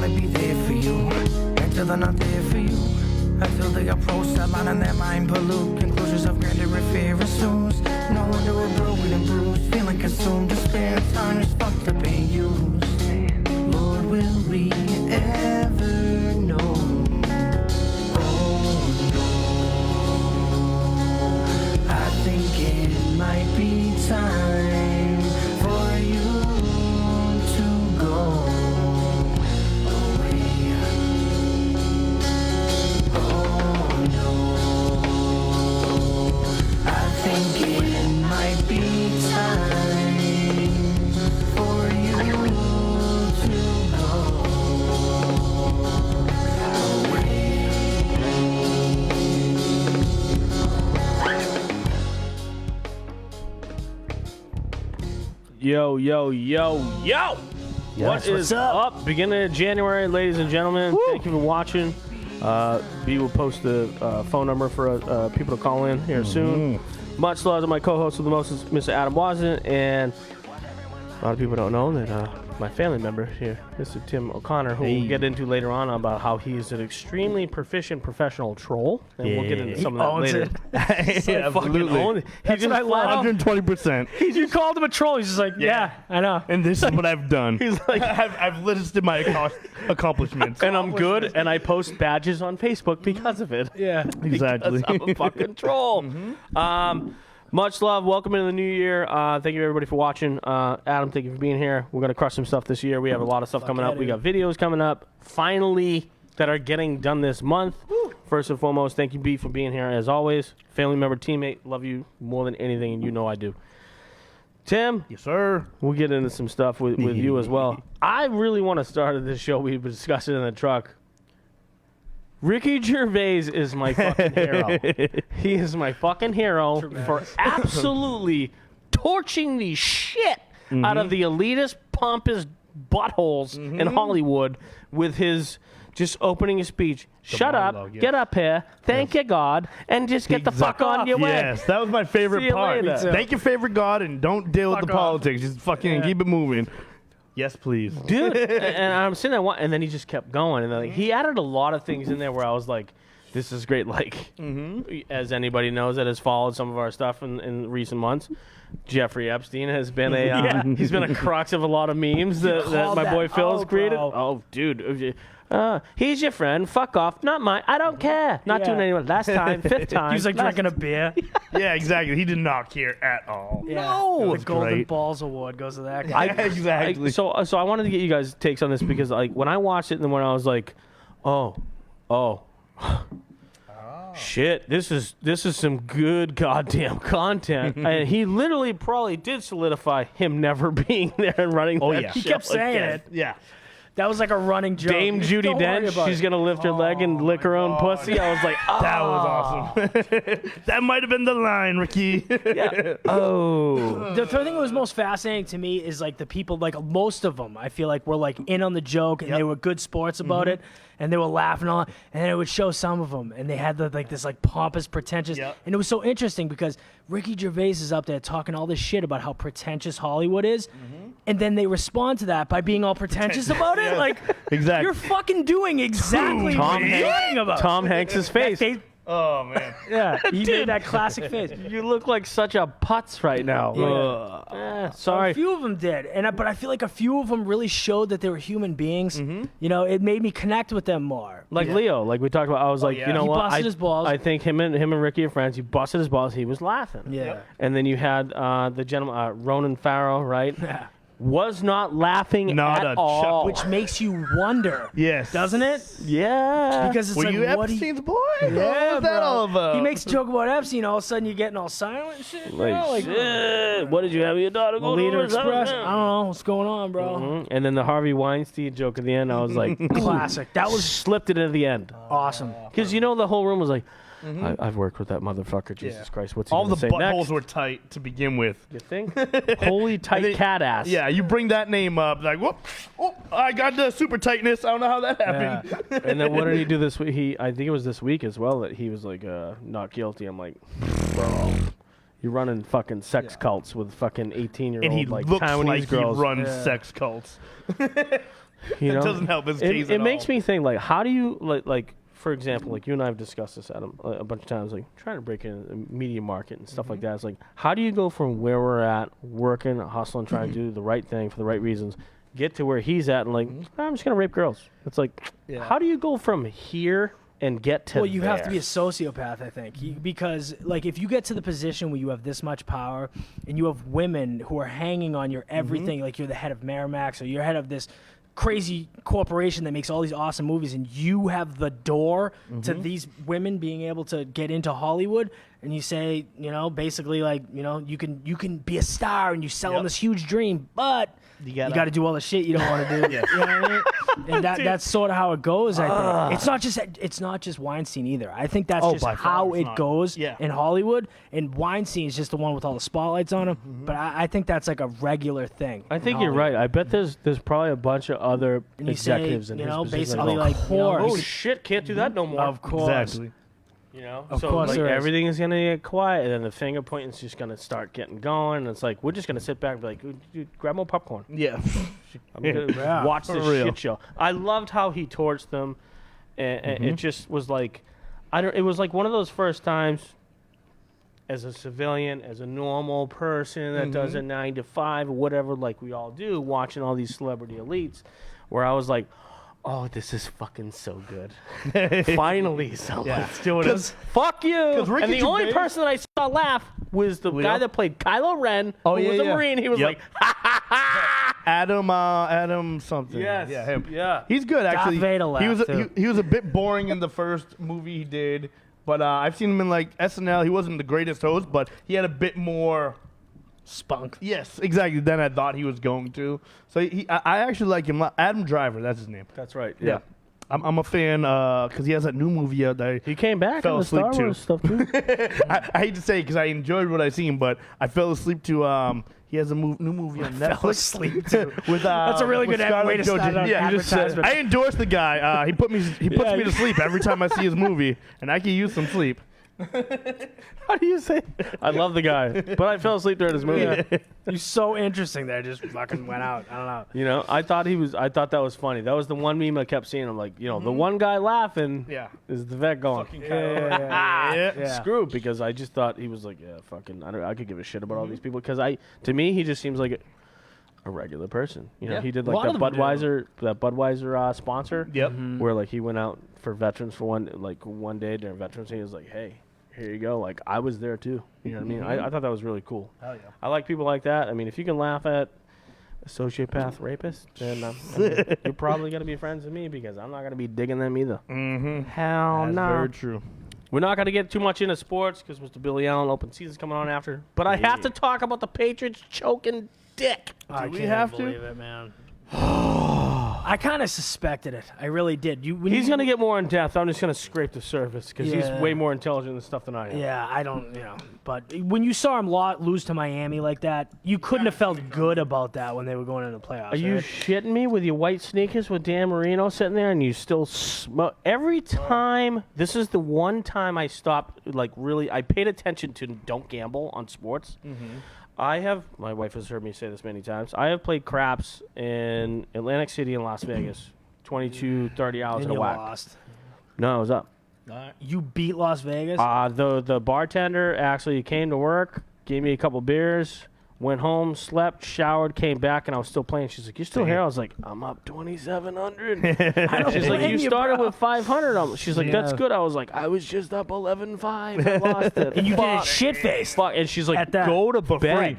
only be there for you until they're not there for you. Until they approach that line and their mind pollute. Conclusions of grandeur and fear assumes. No wonder we're broken and bruised, feeling consumed. Despair and time is fucked up and used. Lord, will we ever know? Oh no, I think it might be time for you to go. Be time for you to go away. Yo. Yes, What is what's up? up? Beginning of January, ladies and gentlemen. Woo. Thank you for watching. B will post the phone number for people to call in here soon. Much love to my co-host with the most, Mr. Adam Wasden, and a lot of people don't know that my family member here, Mr. Tim O'Connor, who we'll get into later on about how he's an extremely proficient professional troll, and we'll get into some of that later. Yeah, Absolutely. That's what I love. 120%. You called him a troll. He's just like, yeah, I know. And this is what I've done. He's like, I've listed my accomplishments. and I'm good, and I post badges on Facebook because of it. Yeah. Exactly. I'm a fucking troll. Much love. Welcome into the new year. Thank you, everybody, for watching. Adam, thank you for being here. We're going to crush some stuff this year. We have a lot of stuff coming yeah, up. We got dude. videos coming up, finally, that are getting done this month. First and foremost, thank you, B, for being here, as always. Family member, teammate, love you more than anything, and you know I do. Tim, Yes, sir. we'll get into some stuff with you as well. I really want to start this show. We were discussing in the truck. Ricky Gervais is my fucking hero. He is my fucking hero for absolutely torching the shit out of the elitist, pompous buttholes in Hollywood with his just opening his speech. Shut up, monologue, yes. get up here, thank your God, and just get the fuck on your way. Yes, that was my See favorite you part. later. Thank your favorite God and don't deal with Fuck the off. politics. Just fucking keep it moving. Yes, please. Dude, and I'm sitting there, and then he just kept going, and then, like, he added a lot of things in there where I was like, "This is great." Like, as anybody knows that has followed some of our stuff in recent months, Jeffrey Epstein has been he's been a crux of a lot of memes that called my boy that Phil's out, created. bro. Oh, dude. He's your friend. Fuck off. Not mine. I don't care. Not Yeah. doing anyone. Last time. Fifth time. He was like last drinking a beer. Yeah, exactly. He did not care at all. No. The Golden great. Balls Award goes to that guy. Exactly. So I wanted to get you guys' takes on this because, like, when I watched it and when I was like, oh, shit, this is some good goddamn content. And he literally probably did solidify him never being there and running. Oh, that yeah. He show kept saying again. it. Yeah. That was like a running joke. Dame Judi Don't worry Dench, about she's it. gonna lift her leg and lick her own pussy. I was like, oh, That was awesome. That might have been the line, Ricky. yeah. Oh, The thing that was most fascinating to me is like the people, like most of them, I feel like were like in on the joke and they were good sports about it and they were laughing on, and then it would show some of them and they had this like pompous, pretentious, Yep. and it was so interesting because Ricky Gervais is up there talking all this shit about how pretentious Hollywood is, and then they respond to that by being all pretentious about it. Like, Exactly. you're fucking doing exactly Tom what you're talking about. Tom Hanks' face. Oh, man. Yeah, he made that classic face. You look like such a putz right now. Sorry. A few of them did, but I feel like a few of them really showed that they were human beings. You know, it made me connect with them more. Like Leo, like we talked about, I was like, yeah. you know He what? busted his balls. I think him and Ricky are friends. He busted his balls. He was laughing. Yeah. And then you had the gentleman, Ronan Farrow, right? Yeah. Was not laughing Not at a all. chuckle. Which makes you wonder, Yes. doesn't it? Yeah. Because it's Were like, you what Epstein's boy? Yeah, What was that bro. all about? He makes a joke about Epstein. All of a sudden, you're getting all silent and shit. Bro. like, Like, shit, what did you have your daughter go Leader to? Express. I don't know what's going on, bro. And then the Harvey Weinstein joke at the end, I was like, Classic. That was slipped it at the end. awesome. Because, you know, the whole room was like, I've worked with that motherfucker. Jesus Christ. What's he All gonna the say buttholes next? were tight to begin with. You think? Holy tight then- cat ass. Yeah, you bring that name up, like, whoop, oh, I got the super tightness. I don't know how that happened. And then what did he do this week? I think it was this week as well that he was like, not guilty. I'm like, bro, you're running fucking sex cults with fucking 18-year-old And he like looks Taiwanese like girls. he runs sex cults. You know, doesn't help his case it at makes all. me think, like, how do you like for example, like you and I have discussed this, Adam, a bunch of times, like trying to break in the media market and stuff like that. It's like, how do you go from where we're at, working, hustling, trying to do the right thing for the right reasons, get to where he's at, and like, I'm just gonna rape girls. It's like, how do you go from here and get to? Well, you have to there? be a sociopath, I think, because like if you get to the position where you have this much power and you have women who are hanging on your everything, like you're the head of Miramax or you're head of this crazy corporation that makes all these awesome movies, and you have the door to these women being able to get into Hollywood, and you say, you know, basically like, you know, you can be a star and you sell them this huge dream, but you got to do all the shit you don't want to do. You know what I mean? And that's sort of how it goes. I think it's not just Weinstein either. I think that's just by far how it's it not. goes Yeah. in Hollywood. And Weinstein's just the one with all the spotlights on him. But I think that's like a regular thing. I think in you're Hollywood. right. I bet there's probably a bunch of other And you say, executives in you his know, position basically that like, go, you know, oh shit, can't do that no more. Of course. Exactly. You know, Of so course like there is. everything is gonna get quiet, and then the finger pointing's just gonna start getting going. And it's like we're just gonna sit back and be like, dude, grab more popcorn. Yeah. I'm gonna watch this real. shit show. I loved how he torched them, and it just was like, It was like one of those first times, as a civilian, as a normal person that does a 9 to 5 or whatever, like we all do, watching all these celebrity elites, where I was like, oh, this is fucking so good. Finally, someone's doing it. Fuck you. Ricky And the only Gervais- person that I saw laugh was the guy that played Kylo Ren, Oh, who yeah, was a yeah. Marine. He was Yep. like, ha ha ha. Adam something. Yes. Yeah, him. Yeah. He's good actually. Vader he was laughed, too. he was a bit boring in the first movie he did, but I've seen him in like SNL. He wasn't the greatest host, but he had a bit more. Spunk. Yes, exactly. Than I thought he was going to. So I actually like him. Adam Driver, that's his name. That's right. Yeah. I'm a fan because he has that new movie out that He came back Fell in the Star asleep, too. Wars stuff too. I hate to say because I enjoyed what I seen, but I fell asleep to he has a new movie on Netflix. Fell asleep to. With That's a really with good Scarlett way to start Johansson. an Yeah, advertisement. I endorse the guy. He puts me to sleep every time I see his movie, and I can use some sleep. How do you say? I love the guy, but I fell asleep during his movie. You're so interesting that I just fucking went out. I don't know. You know, I thought that was funny. That was the one meme I kept seeing. I'm like, you know, the one guy laughing Yeah. is the vet going. Yeah. Screw, because I just thought he was like, yeah, fucking, I could give a shit about all these people because to me, he just seems like a regular person. You know, he did A like lot that of them Budweiser sponsor. Yep. Where like he went out for veterans for one day during Veterans Day. He was like, hey, here you go. Like I was there too. You know what I mean? I thought that was really cool. Hell yeah. I like people like that. I mean, if you can laugh at a sociopath rapist, then you're probably gonna be friends with me because I'm not gonna be digging them either. Mm-hmm. Hell That's no. very true. We're not gonna get too much into sports because Mr. Billy Allen open season's coming on after. But I have to talk about the Patriots choking dick. I we can't have to? believe it, man. I kind of suspected it. I really did. He's gonna get more in depth. I'm just gonna scrape the surface because he's Yeah. way more intelligent than stuff than I am. Yeah, I don't, But when you saw him lose to Miami like that, you couldn't have felt good about that when they were going into the playoffs. Are you right? shitting me with your white sneakers with Dan Marino sitting there and you still smoke? Every time, this is the one time I stopped, like really, I paid attention to don't gamble on sports. My wife has heard me say this many times, I have played craps in Atlantic City and Las Vegas, 22, 30 hours And in a you whack. lost. No, it was up. You beat Las Vegas? The bartender actually came to work, gave me a couple beers, went home, slept, showered, came back, and I was still playing. She's like, "You're still here?" I was like, "I'm up 2,700." She's like, "You started with 500." She's like, "That's good." I was like, "I was just up 11.5. I lost it." And you did it shit-faced. Fuck. And she's like, At that. "Go to bed."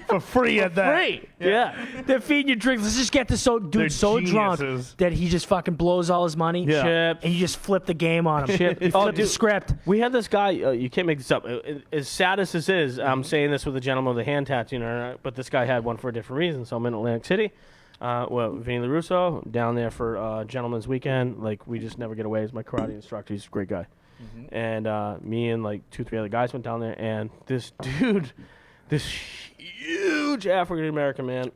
For free at that. Free. Yeah. They're feeding you drinks. Let's just get this dude They're so drunk geniuses. that he just fucking blows all his money. Yeah. Chips. And you just flip the game on him. Chip. You Oh, flip the dude. script. We had this guy. You can't make this up. As sad as this is, I'm saying this with a gentleman with a hand tattoo, but this guy had one for a different reason. So I'm in Atlantic City. Vinny LaRusso down there for Gentleman's Weekend. Like we just never get away. He's my karate instructor. He's a great guy. And me and like 2-3 other guys went down there, and this dude, this huge African American man,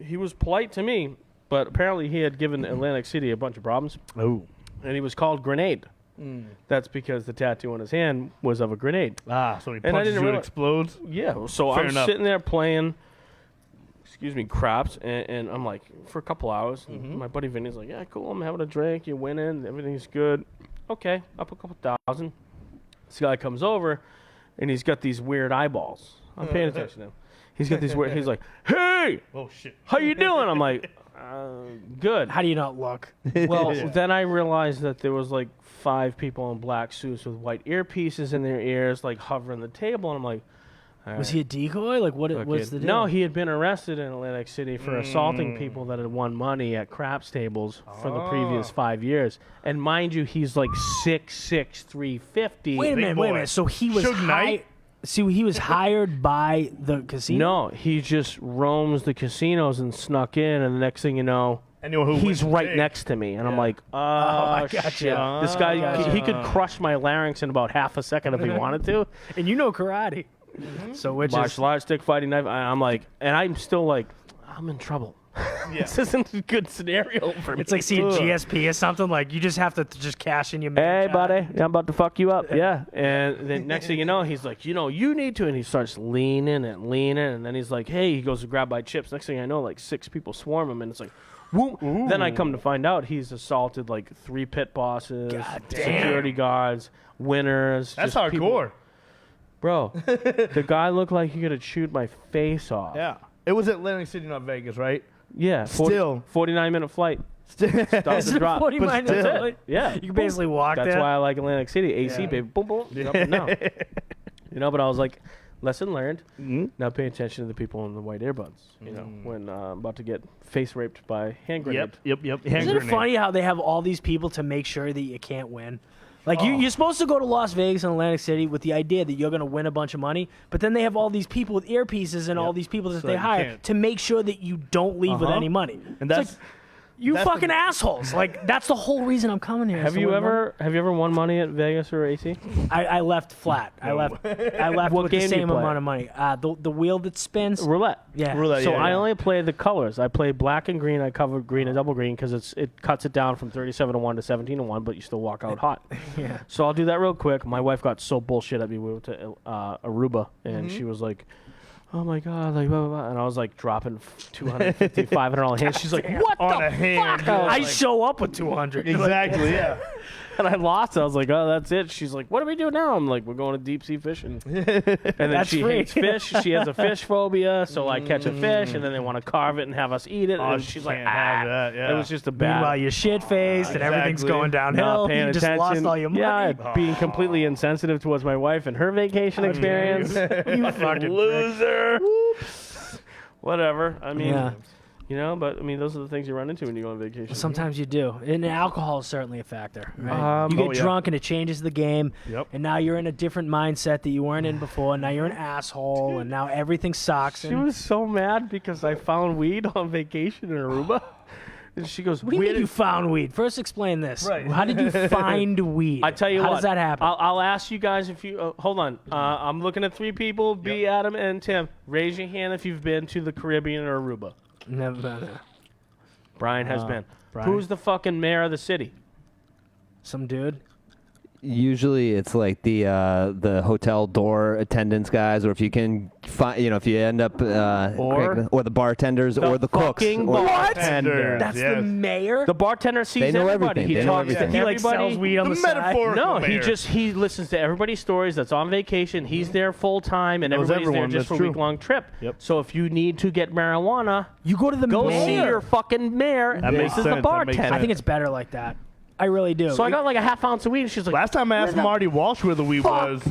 he was polite to me, but apparently he had given Atlantic City a bunch of problems. Oh. And he was called Grenade. That's because the tattoo on his hand was of a grenade. So he And I punches didn't you, it realize- explodes. Yeah, so Fair I'm enough. sitting there playing craps, and I'm like, for a couple hours. And my buddy Vinny's like, yeah, cool, I'm having a drink, you're winning, everything's good. Okay, up a couple thousand. This guy comes over, and he's got these weird eyeballs. I'm paying attention to him. He's got these weird, he's like, hey, Oh shit. how you doing? I'm like, good. How do you not look? Well, then I realized that there was like 5 people in black suits with white earpieces in their ears, like hovering the table, and I'm like, all Was right. he a decoy? Like what? What's Okay. the deal? No, he had been arrested in Atlantic City for assaulting people that had won money at craps tables for the previous 5 years. And mind you, he's like 6'6", 350. Wait a minute. Wait a boy. minute. So he was Suge Knight? See, he was hired by the casino. No, he just roams the casinos and snuck in, and the next thing you know, Anyone who he's wins right big. next to me, and I'm Yeah. like, I gotcha. shit. This guy, he could crush my larynx in about half a second if he wanted to. And you know karate. So which is Martial arts, stick fighting, knife. I'm like, and I'm still like, I'm in trouble. This isn't a good scenario for me. it's like seeing GSP or something. Like you just have to just cash in your. Hey, main buddy, card. I'm about to fuck you up. Yeah. And then next thing you know, he's like, you need to. And he starts leaning. And then he's like, hey, he goes to grab my chips. Next thing I know, like 6 people swarm him. And it's like, whoop. Then I come to find out he's assaulted like 3 pit bosses, God damn. security guards, winners. That's just people- hardcore. Bro, the guy looked like he could have chewed my face off. Yeah. It was Atlantic City, not Vegas, right? Yeah. Still. 49-minute flight. Stop Is and it drop. 40 minutes? still. Really? Yeah. You can basically walk That's there. why I like Atlantic City. AC, Yeah. baby. Boom, boom. Up and down. But I was like, lesson learned. Now pay attention to the people in the white earbuds. You know, when I'm about to get face raped by hand grenade. Yep. Hand Isn't it grenade. funny how they have all these people to make sure that you can't win? Like you're supposed to go to Las Vegas and Atlantic City with the idea that you're going to win a bunch of money, but then they have all these people with earpieces and all these people that So they you hire can't. to make sure that you don't leave with any money. And It's that's like, you that's fucking the- assholes! Like that's the whole reason I'm coming here. is Have to you win money. ever won money at Vegas or AC? I left flat. I left What with game the do you same play? amount of money. The wheel that spins. Roulette. Yeah. Roulette, So yeah, I yeah. only play the colors. I play black and green. I cover green and double green because it cuts it down from 37-1 to 17-1, but you still walk out hot. Yeah. So I'll do that real quick. My wife got so bullshit at me. We went to Aruba, and she was like, "Oh my god!" Like, blah, blah, blah. And I was like dropping $250, $500 hands. She's like, "What On the a hand. fuck?" I was I like- show up with 200. Exactly, yeah. and I lost. I was like, "Oh, that's it." She's like, "What do we do now?" I'm like, "We're going to deep sea fishing." And then That's she free. hates fish. She has a fish phobia. So I catch a fish, and then they want to carve it and have us eat it. Oh, and she she's like, can't have that, yeah. It was just a bad. Meanwhile, you're shit faced and everything's Exactly. going not downhill. paying You just attention. lost all your money. Yeah, being completely insensitive towards my wife and her vacation experience. You fucking Loser. Whatever. I mean, Yeah. but I mean, those are the things you run into when you go on vacation. Sometimes you do. And alcohol is certainly a factor. Right? You get oh, yeah. drunk and it changes the game. Yep. And now you're in a different mindset that you weren't in before. And now you're an asshole. And now everything sucks. She And was so mad because I found weed on vacation in Aruba. And she goes, what do you "Where mean you did-" found weed? First, explain this. Right. How did you find weed? I tell you How what. does that happen? I'll ask you guys if you hold on. I'm looking at 3 people: B, Adam, and Tim. Raise your hand if you've been to the Caribbean or Aruba. Never been there. Brian has been. Brian. Who's the fucking mayor of the city? Some dude. Usually it's like the hotel door attendants guys, or if you can find, if you end up or the bartenders or the cooks. fucking or bartender. That's Yes. the mayor? The bartender sees They know everybody. everything. He They know talks to everything. he like everybody. sells weed on the, The side. metaphor. No, mayor. he listens to everybody's stories that's on vacation. He's there full time, and Knows everybody's everyone, there just that's for a true. week-long trip. Yep. So if you need to get marijuana, You go to the go mayor. see your fucking mayor. That This makes is the sense. That makes bartender. sense. I think it's better like that. I really do. So I got like a half ounce of weed. And she's like, Last time I asked Marty Walsh where the weed was,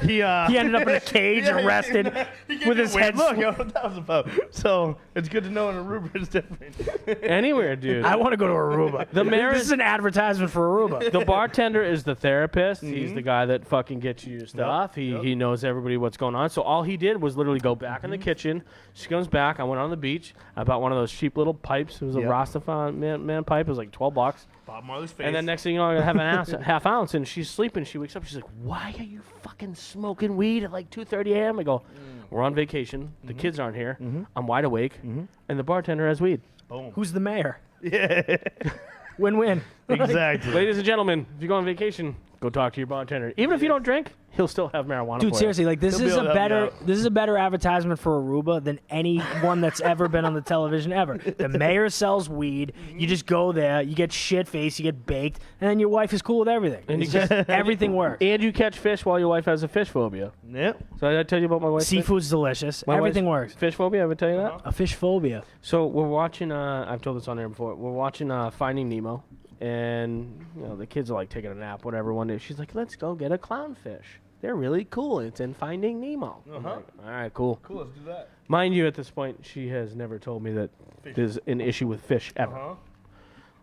he he ended up in a cage Yeah, arrested he gave with me his a head. weird look. You know what that was about. So it's good to know in Aruba it's different. anywhere, dude. I want to go to Aruba. The mayor This is- is an advertisement for Aruba. The bartender is the therapist. Mm-hmm. He's the guy that fucking gets you your stuff. He knows everybody what's going on. So all he did was literally go back Mm-hmm. in the kitchen. She comes back. I went on the beach. I bought one of those cheap little pipes. It was a Yep. Rastafari man pipe. It was like $12. Bob Marley's face. And then next thing you know, I have an ounce, half ounce, and she's sleeping. She wakes up. She's like, "Why are you fucking smoking weed at like 2:30 a.m.?" I go, "We're on vacation. The kids aren't here. I'm wide awake, and the bartender has weed." Who's the mayor? Yeah. Win-win. exactly. Ladies and gentlemen, if you go on vacation, go talk to your bartender. Even if you don't drink, he'll still have marijuana. Dude, for you. seriously, like this He'll be is able to help you out. this is a better advertisement for Aruba than any one that's ever been on the television ever. The mayor sells weed. You just go there, you get shit faced, you get baked, and then your wife is cool with everything. And It's you just everything works. And you catch fish while your wife has a fish phobia. Yep. So did I tell you about my wife's Seafood's delicious. My Everything wife's works. Fish phobia, I ever tell you that? A fish phobia. So we're watching. I've told this on there before. We're watching Finding Nemo, and the kids are like taking a nap, whatever. One day she's like, "Let's go get a clownfish. They're really cool. It's in Finding Nemo." I'm like, all right, cool. Cool. Let's do that. Mind you, at this point, she has never told me that there's an issue with fish ever.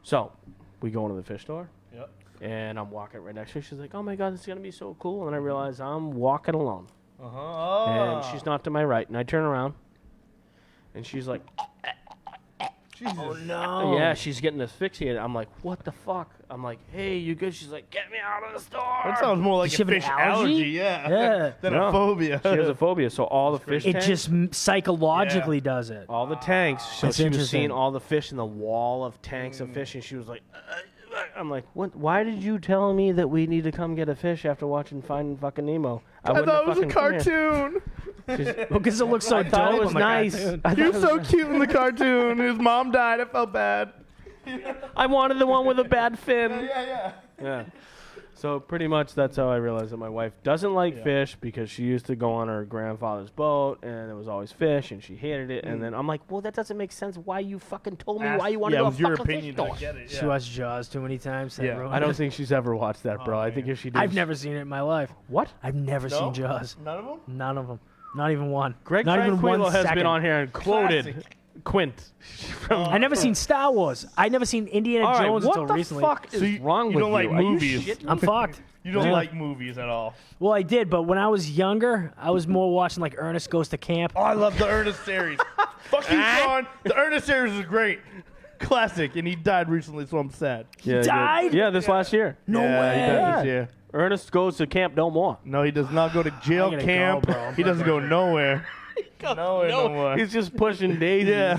So we go into the fish store, Yep. and I'm walking right next to her. She's like, "Oh my god, this is gonna be so cool!" And I realize I'm walking alone, and she's not to my right, and I turn around, and she's like, Jesus. No. yeah, she's getting asphyxiated. I'm like, what the fuck? I'm like, hey, you good? She's like, get me out of the store. That sounds more like Does she a have an fish allergy? yeah. Yeah. Than No. a phobia. She has a phobia, so all the fish It tanks, just psychologically does it. all the tanks. So That's she was interesting. seeing all the fish in the wall of tanks of fish, and she was like, I'm like, what? Why did you tell me that we need to come get a fish after watching Finding fucking Nemo? I wouldn't thought it have was a fucking come here." cartoon. Because it looks so I thought dope it was on the nice. cartoon. I thought He it was so cute in the cartoon. His mom died. I felt bad. I wanted the one with a bad fin. Yeah. Yeah. So pretty much that's how I realized that my wife doesn't like fish because she used to go on her grandfather's boat and it was always fish and she hated it. And then I'm like, well, that doesn't make sense. Why you fucking told me why you want to yeah, go it was to your a fucking opinion. fish I store? get it. She Yeah. watched Jaws too many times. That Yeah. ruined I don't it. think she's ever watched that, bro. I think if she did, I've never seen it in my life. What? I've never No? seen Jaws. None of them? None of them. Not even one. Greg Not even one Tranquillo has second. been on here and quoted Classic. Quint. I never seen Star Wars. I never seen Indiana All right, Jones what until the recently. fuck is So you- wrong you with don't like you? Are you movies. shitting me? I'm fucked. You don't Yeah. like movies at all. Well, I did, but when I was younger, I was more watching like Ernest Goes to Camp. Oh, I love the Ernest series. Fuck you, Sean. The Ernest series is great. Classic. And he died recently, so I'm sad. Yeah, died? Yeah, this last year. No Yeah, way. He died this year. Ernest goes to Camp No More. No, he does not go to jail I'm gonna camp. go, bro. He doesn't go nowhere. Nowhere no more. He's just pushing daisies. Yeah.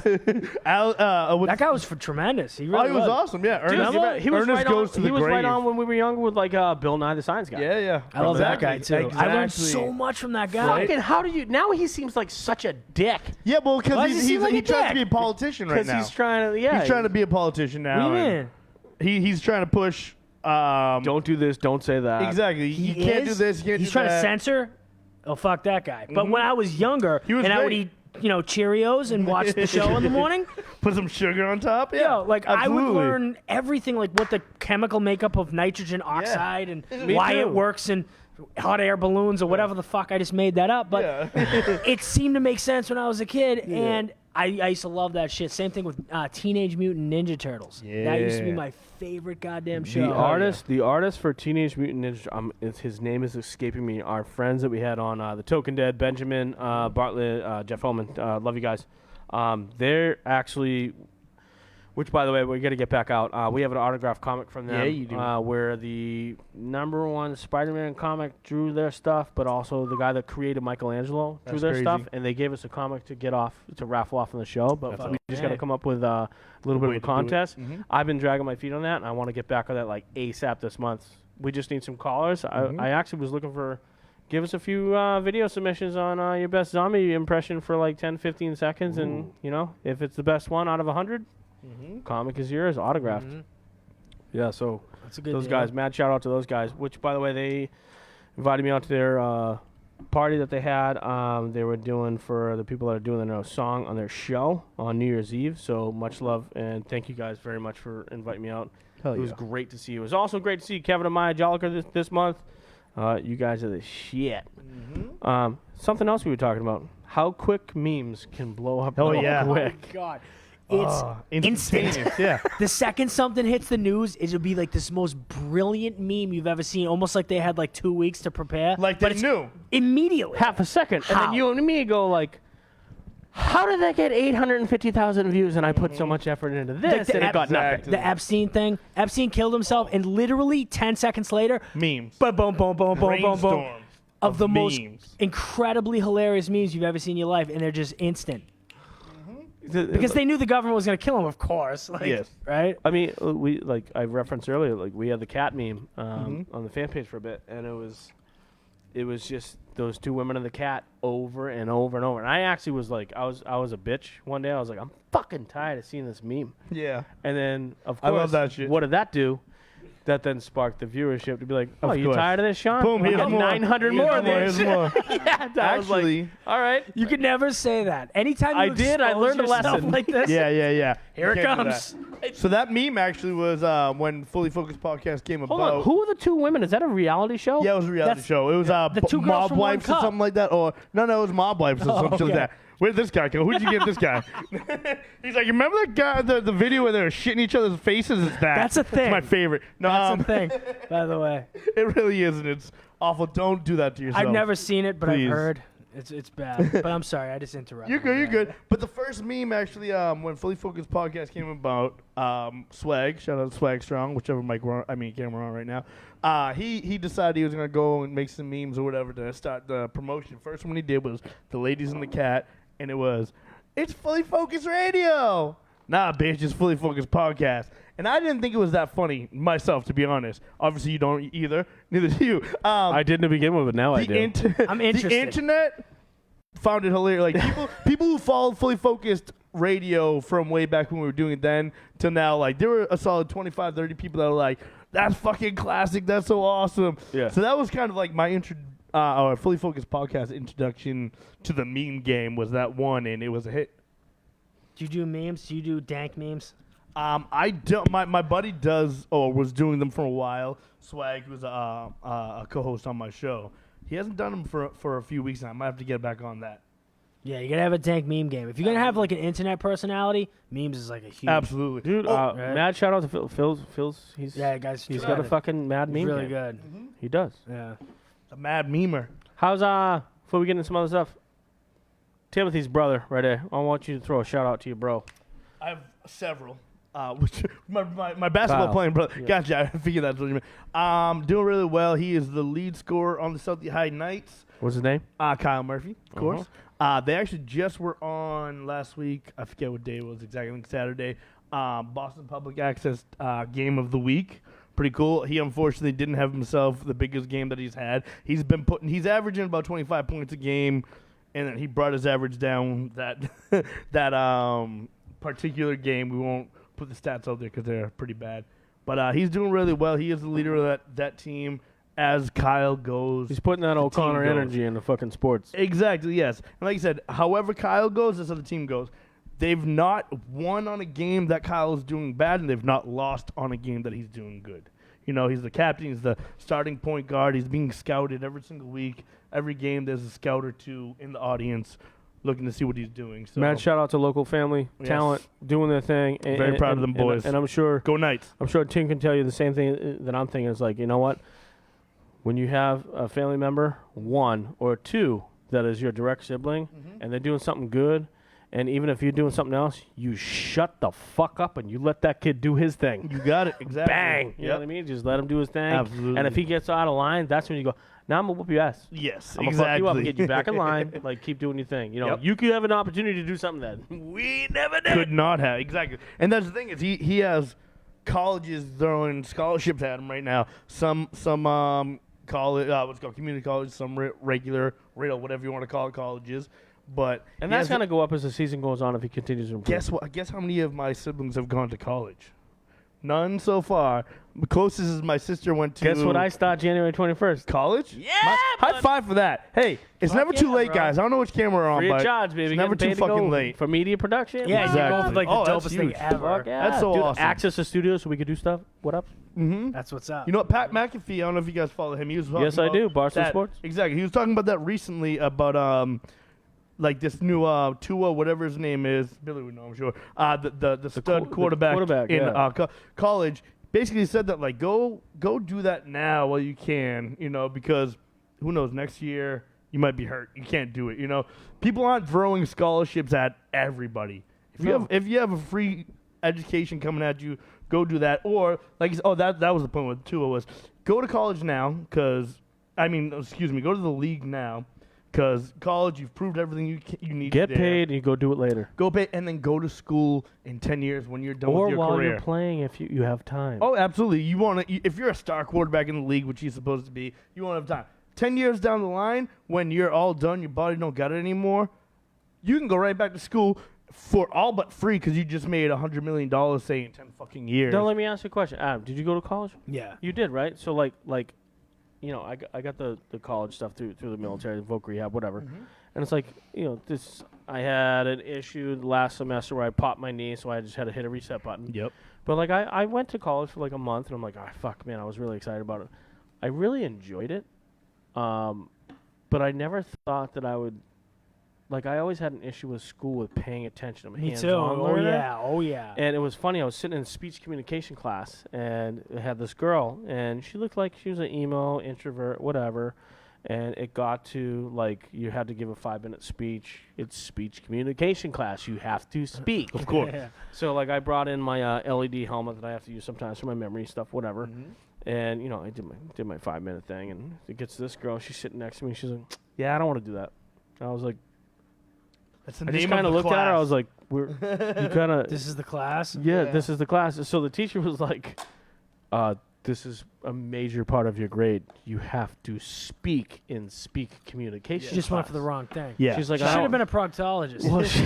That guy was tremendous. He really he was awesome. Yeah. Dude, Ernest, he was Ernest right goes on, to the he was grave. right on when we were younger with like Bill Nye the Science Guy. Yeah. I love that guy Exactly. too. I learned Exactly. so much from that guy. Fucking, how do you? Now he seems like such a dick Yeah, well, Why because does he seem like he a tries dick? to be a politician right because now. he's trying to. Yeah, He's trying to be a politician What now. do you and mean? He's trying to push. Don't do this. Don't say that. Exactly. He You can't do is? this. You can't He's do trying that. to censor. Oh fuck that guy. But when I was younger, He was and I would great. eat, Cheerios and watch the show in the morning. Put some sugar on top. Yeah. Yo, like I absolutely. would learn everything, like what the chemical makeup of nitrogen oxide and Me why too. it works in hot air balloons or whatever the fuck. I just made that up, but Yeah. it seemed to make sense when I was a kid, and I used to love that shit. Same thing with Teenage Mutant Ninja Turtles. That used to be Yeah. my favorite goddamn show. The artist for Teenage Mutant Ninja, his name is escaping me. Our friends that we had on The Token Dead, Benjamin Bartlett, Jeff Holman, love you guys. They're actually, which by the way, we got to get back out. We have an autographed comic from them. Yeah, you do. Where the #1 Spider-Man comic drew their stuff, but also the guy that created Michelangelo drew That's their crazy. stuff, and they gave us a comic to raffle off on the show. But we just got to come up with a little bit way of a to do it. contest. Mhm. I've been dragging my feet on that, and I want to get back on that like ASAP this month. We just need some callers. I actually was looking for. Give us a few video submissions on your best zombie impression for like 10, 15 seconds, and if it's the best one out of 100, comic is yours, autographed. Yeah, so That's a good those deal. guys, mad shout out to those guys. Which, by the way, they invited me out to their party that they had. They were doing for the people that are doing their song on their show on New Year's Eve. So much love and thank you guys very much for inviting me out. It was great to see you. It was also great to see Kevin and Maya Jolliker this month. You guys are the shit. Something else we were talking about: how quick memes can blow up. Oh, real yeah. quick. Oh, God. It's instant. Instantaneous, yeah. The second something hits the news, it'll be like this most brilliant meme you've ever seen. Almost like they had like 2 weeks to prepare. Like but they it's knew. immediately. Half a second, and How? then you and me go like, "How did that get 850,000 views?" And I put so much effort into this, the and it got nothing. The Epstein thing. Epstein killed himself, and literally 10 seconds later, Memes. boom, boom, boom, boom, boom, boom, boom, Brainstorm of the most memes. incredibly hilarious memes you've ever seen in your life, and they're just instant. Because Because they knew the government was going to kill him, of course. Like, Yes. Right? I mean, we like I referenced earlier, like we had the cat meme on the fan page for a bit, and it was it was just those two women and the cat over and over and over. And I actually was like, I was a bitch one day. I was like, I'm fucking tired of seeing this meme. Yeah. And then, of I course, love that shit. what did that do? That then sparked the viewership to be like, oh, Of you course. tired of this, Sean? Boom, We here's got more. 900 Here's more of more, this. here's more. Yeah, I was like, Actually, all right. You can never say that. Anytime you I did, I expose learned a yourself lesson. like this. yeah. Here You it can't do comes. that. So that meme actually was when Fully Focused Podcast came Hold about. on. Who are the two women? Is that a reality show? Yeah, it was a reality That's- show. It was the two girls Mob from One Wives or Cup. something like that. Or no, it was Mob Wives or some shit like okay. that. Where did this guy go? Who'd you give this guy? He's like, you remember that guy, the video where they were shitting each other's faces? It's that. That's a thing. It's my favorite. No, That's the thing, by the way. it really is, and it's awful. Don't do that to yourself. I've never seen it, but Please. I've heard. It's bad. But I'm sorry, I just interrupted. You're good. You're good. But the first meme actually, when Fully Focused Podcast came about, Swag, shout out to Swag Strong, whichever camera on right now. He decided he was gonna go and make some memes or whatever to start the promotion. First one he did was the ladies and the cat, and it was, it's Fully Focused Radio. Nah, bitch, it's Fully Focused Podcast. And I didn't think it was that funny myself, to be honest. Obviously, you don't either. Neither do you. I didn't to begin with, but now I do. I'm interested. The internet found it hilarious. Like people who followed Fully Focused Radio from way back when we were doing it then till now, like there were a solid 25, 30 people that were like, "That's fucking classic. That's so awesome." Yeah. So that was kind of like my our Fully Focused Podcast introduction to the meme game was that one, and it was a hit. Do you do memes? Do you do dank memes? I don't. My buddy does, or was doing them for a while. Swag, who's a co-host on my show. He hasn't done them for a few weeks now. I might have to get back on that. Yeah, you gotta have a dank meme game. If you're gonna have like an internet personality, memes is like a huge. Absolutely, Dude, right. mad shout out to Phil. Phil's Yeah, guys. he's try got a it. fucking mad He's meme. really game. good. He does. Yeah. a mad memer. How's before we get into some other stuff? Timothy's brother, right there. I want you to throw a shout out to your bro. I have several. Which my basketball Kyle. playing brother. Yeah. Gotcha. I figured that's what you meant. Doing really well. He is the lead scorer on the Southie High Knights. What's his name? Kyle Murphy, of course. They actually just were on last week. I forget what day it was exactly. I think Saturday. Boston Public Access Game of the Week. Pretty cool. He unfortunately didn't have himself the biggest game that he's had. He's averaging about 25 points a game, and then he brought his average down that particular game. We won't put the stats out there because they're pretty bad. But he's doing really well. He is the leader of that team as Kyle goes. He's putting that the O'Connor team goes. energy into fucking sports. Exactly, yes. And like I said, however Kyle goes, that's how the team goes. They've not won on a game that Kyle is doing bad, and they've not lost on a game that he's doing good. You know, he's the captain. He's the starting point guard. He's being scouted every single week. Every game, there's a scout or two in the audience looking to see what he's doing. So Mad shout out to local family Yes. talent doing their thing. And, Very proud of them and- boys. And I'm sure Go Knights. Tim can tell you the same thing that I'm thinking. Is like, you know what? When you have a family member, one or two, that is your direct sibling, and they're doing something good, and even if you're doing something else, you shut the fuck up and you let that kid do his thing. You got it. Exactly. Bang! You know what I mean? Just let him do his thing. Absolutely. And if he gets out of line, that's when you go, now I'm going to whoop your ass. Yes, I'm gonna fuck you up and get you back in line. Like, keep doing your thing. You know, Yep. you could have an opportunity to do something that we never did. Could not have. Exactly. And that's the thing is he has colleges throwing scholarships at him right now. Some college, what's it called, community college, some regular, whatever you want to call it, colleges. But And he that's has- going to go up as the season goes on if he continues to improve. Guess what? Guess how many of my siblings have gone to college? None so far. The closest is my sister went to. Guess what I start January 21st? College? Yeah, High bud. five for that. Hey, it's Fuck never too yeah, late, bro. guys. I don't know which camera we're on, Free but of charge, baby. it's never Getting too paid to fucking go late. for media production. Yeah, Exactly. you're going for like the Oh, that's dopest thing huge. ever. Fuck yeah. That's so Dude, awesome. access to studios so we could do stuff. What up? Mm-hmm. That's what's up. You know what, Pat McAfee, I don't know if you guys follow him. He was talking Yes, I about do. Barstool that- Sports. Exactly. He was talking about that recently about like this new Tua, whatever his name is. Billy would know, I'm sure. The stud the quarterback, quarterback, in yeah. college. Basically said that like go do that now while you can, you know, because who knows, next year you might be hurt. You can't do it, you know. People aren't throwing scholarships at everybody. If you have a free education coming at you, go do that. Or like that was the point with Tua was go to college now go to the league now because college you've proved everything you need. Get there. paid and you go do it later. Go pay and then go to school in 10 years when you're done Or with your while career. you're playing if you have time. Oh, absolutely. You want to if you're a star quarterback in the league, which you're supposed to be, you want to have time. 10 years down the line, when you're all done, your body don't got it anymore, you can go right back to school for all but free because you just made $100 million, say, in 10 fucking years. Now, let me ask you a question. Adam, did you go to college? Yeah. You did, right? So, like, you know, I got the college stuff through the military, voc rehab, whatever. And it's like, you know, I had an issue last semester where I popped my knee, so I just had to hit a reset button. Yep. But, like, I went to college for, like, a month, and I'm like, fuck, man, I was really excited about it. I really enjoyed it. But I never thought that I would, like, I always had an issue with school with paying attention. I'm a Me too. hands-on Oh learner. yeah. Oh yeah. And it was funny. I was sitting in speech communication class, and I had this girl, and she looked like she was an emo, introvert, whatever. And it got to, like, you had to give a 5-minute speech. It's speech communication class. You have to speak. Of course. Yeah. So, like, I brought in my LED helmet that I have to use sometimes for my memory stuff, whatever. And, you know, I did my 5-minute thing, and it gets to this girl. She's sitting next to me. She's like, yeah, I don't want to do that. I was like, That's the I name just kind of of the looked at her. I class. was like, you kind of, This is the class. yeah, this is the class. So the teacher was like, this is a major part of your grade. You have to speak in speak communication. She just went class." for the wrong thing. Yeah. She's like, She I should don't- have been a proctologist. Well, she-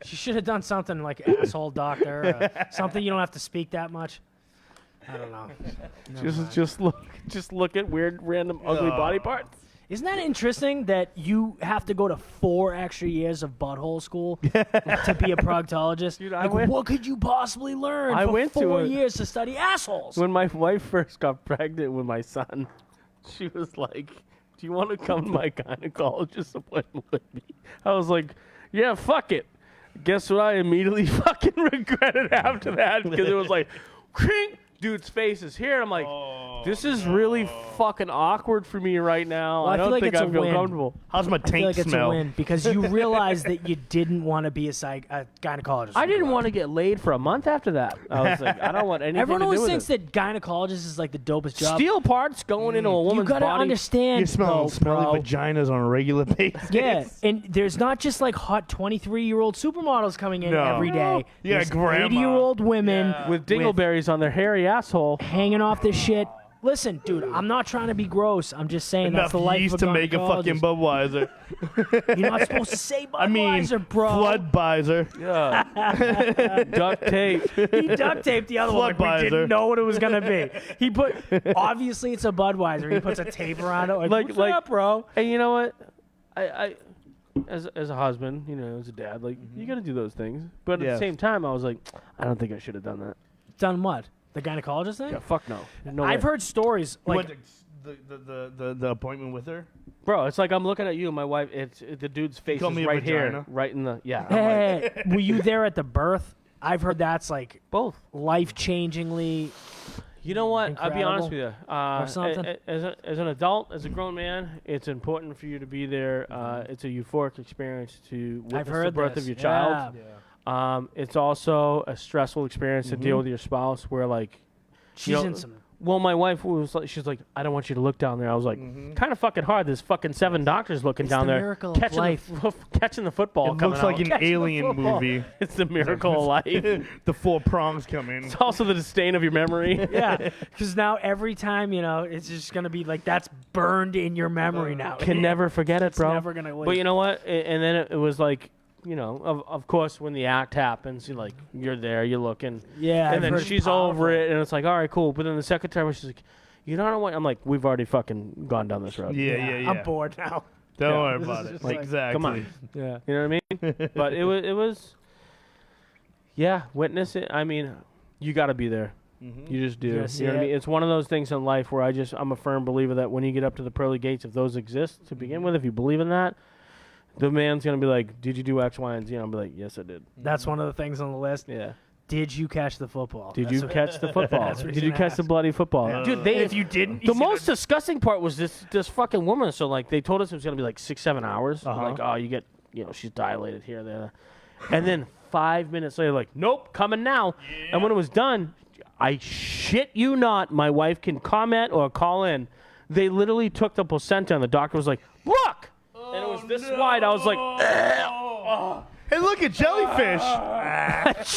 She should have done something like asshole doctor, or something you don't have to speak that much. I don't know. Never mind. just look at weird, random, ugly body parts. Isn't that interesting that you have to go to 4 extra years of butthole school to be a proctologist? Dude, I like, went- what could you possibly learn I for went to 4 a- years to study assholes? When my wife first got pregnant with my son, she was like, "Do you want to come to my gynecologist appointment with me?" I was like, "Yeah, fuck it." Guess what? I immediately fucking regretted after that because it was like, "Cring." Dude's face is here. I'm like, this is really fucking awkward for me right now. Well, I I feel don't like think it's I a feel win. comfortable. How's my I feel taint like it's smell? a win because you realized that you didn't want to be a gynecologist. I didn't want to get laid for a month after that. I was like, I don't want anything Everyone to always do with thinks it. that gynecologist is like the dopest job. Steel parts going into a You woman's gotta body. understand, You smell though, smelly bro. vaginas on a regular basis. Yeah, and there's not just like hot 23-year-old supermodels coming in No. every day. Yeah, There's grandma. 80-year-old women with dingleberries on their hairy asshole. hanging off this shit. Listen, dude, I'm not trying to be gross. I'm just saying Enough that's the life yeast of a to make a fucking gynecologist. Budweiser. You're not supposed to say Budweiser, I mean, bro. Floodbeiser. Yeah. Duct tape. He duct taped the other one. Like we Floodbeiser. didn't know what it was gonna be. He put obviously it's a Budweiser. He puts a tape around it. Like, what's up, bro? And you know what? I as a husband, you know, as a dad, like you got to do those things. But at Yeah. the same time, I was like, I don't think I should have done that. Done what? The gynecologist thing? Yeah, fuck no. No I've way. heard stories You like went to the appointment with her? Bro, it's like I'm looking at you and my wife. It's the dude's face call is me a right here, vagina? right in the I'm like, hey, were you there at the birth? I've heard that's like both. life-changingly. You know what? I'll be honest with you. something? As an adult, as a grown man, it's important for you to be there. It's a euphoric experience to witness I've heard the birth this. of your child. It's also a stressful experience to deal with your spouse where, like, She's know, in some. well, my wife was like, she's like, I don't want you to look down there. I was like, kind of fucking hard. There's fucking 7 doctors looking It's down the there, miracle of catching life. catching the football. It coming looks like out. an Catching the alien football. movie. It's the miracle of life. The 4 prongs come in. It's also the disdain of your memory. Yeah, because now every time it's just gonna be like that's burned in your memory now. Can never forget it, It's bro. never gonna leave. But you know what? And then it was like, you know, of course, when the act happens, you're there, you're looking, Yeah, and I've then heard she's powerful. over it, and it's like, all right, cool. But then the second time, she's like, you don't know what? I'm like, we've already fucking gone down this road. Yeah. I'm bored now. Don't Yeah. worry This about is it. just like- Exactly. Come on. Yeah. You know what I mean? But it was, yeah, witness it. I mean, you got to be there. You just do. You You, gotta see know what I it. mean? It's one of those things in life where I'm a firm believer that when you get up to the pearly gates, if those exist to begin with, if you believe in that, the man's gonna be like, "Did you do X, Y, and Z?" And I'll be like, "Yes, I did." That's one of the things on the list. Yeah. Did you catch the football? Did That's you what- catch the football? That's what he's Did you gonna catch the ask. bloody football? Dude, they, if you didn't, the most disgusting part was this fucking woman. So like they told us it was gonna be like 6-7 hours. Uh-huh. Like, oh, you get, she's dilated here, there, and then 5 minutes later, like, nope, coming now. And when it was done, I shit you not, my wife can comment or call in. They literally took the placenta, and the doctor was like, "Look," and it was this wide. I was like, Hey, look at jellyfish.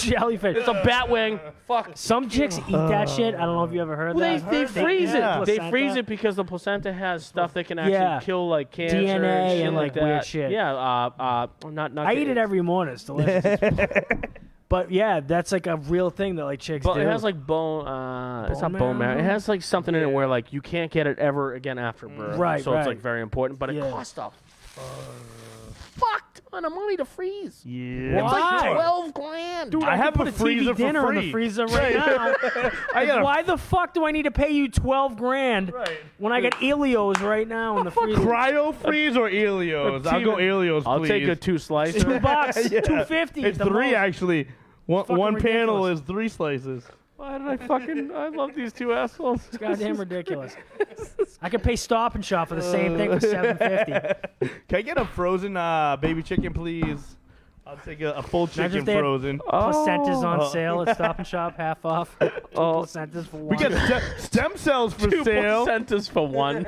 Jellyfish. It's a bat wing. Fuck. Some chicks eat that shit. I don't know if you ever heard Well, that. they freeze yeah. it. They Placenta. freeze it because the placenta has stuff that can actually Yeah. kill like cancer DNA and shit and, like, that. weird shit. Yeah. Not. I eat it every morning. It's delicious. But yeah, that's like a real thing that like chicks But do. it has like bone. It's not bone marrow. It has like something in it where like you can't get it ever again after birth. Right, So it's right. like very important. But it Yeah. costs a fuck ton of money to freeze. Yeah. It's Why? like 12 grand. Dude, I have put a a freezer TV for dinner in the free. freezer right now. I got Why the fuck do I need to pay you 12 grand Right. when I got Elios right now in the freezer? Cryo freeze or Elios? I'll go Elios, I'll please. take a 2 slicer. $2, Yeah. $2.50. It's the 3 most. actually. One Fucking panel ridiculous. is 3 slices. Why did I love these two assholes. It's goddamn ridiculous. I could pay Stop and Shop for the same thing for $7.50. Can I get a frozen baby chicken, please? I'll take a full Imagine chicken if they had frozen. Placentas on Oh. sale at Stop and Shop, half off. Two placentas for We one. got stem cells for 2 sale. placentas for 1.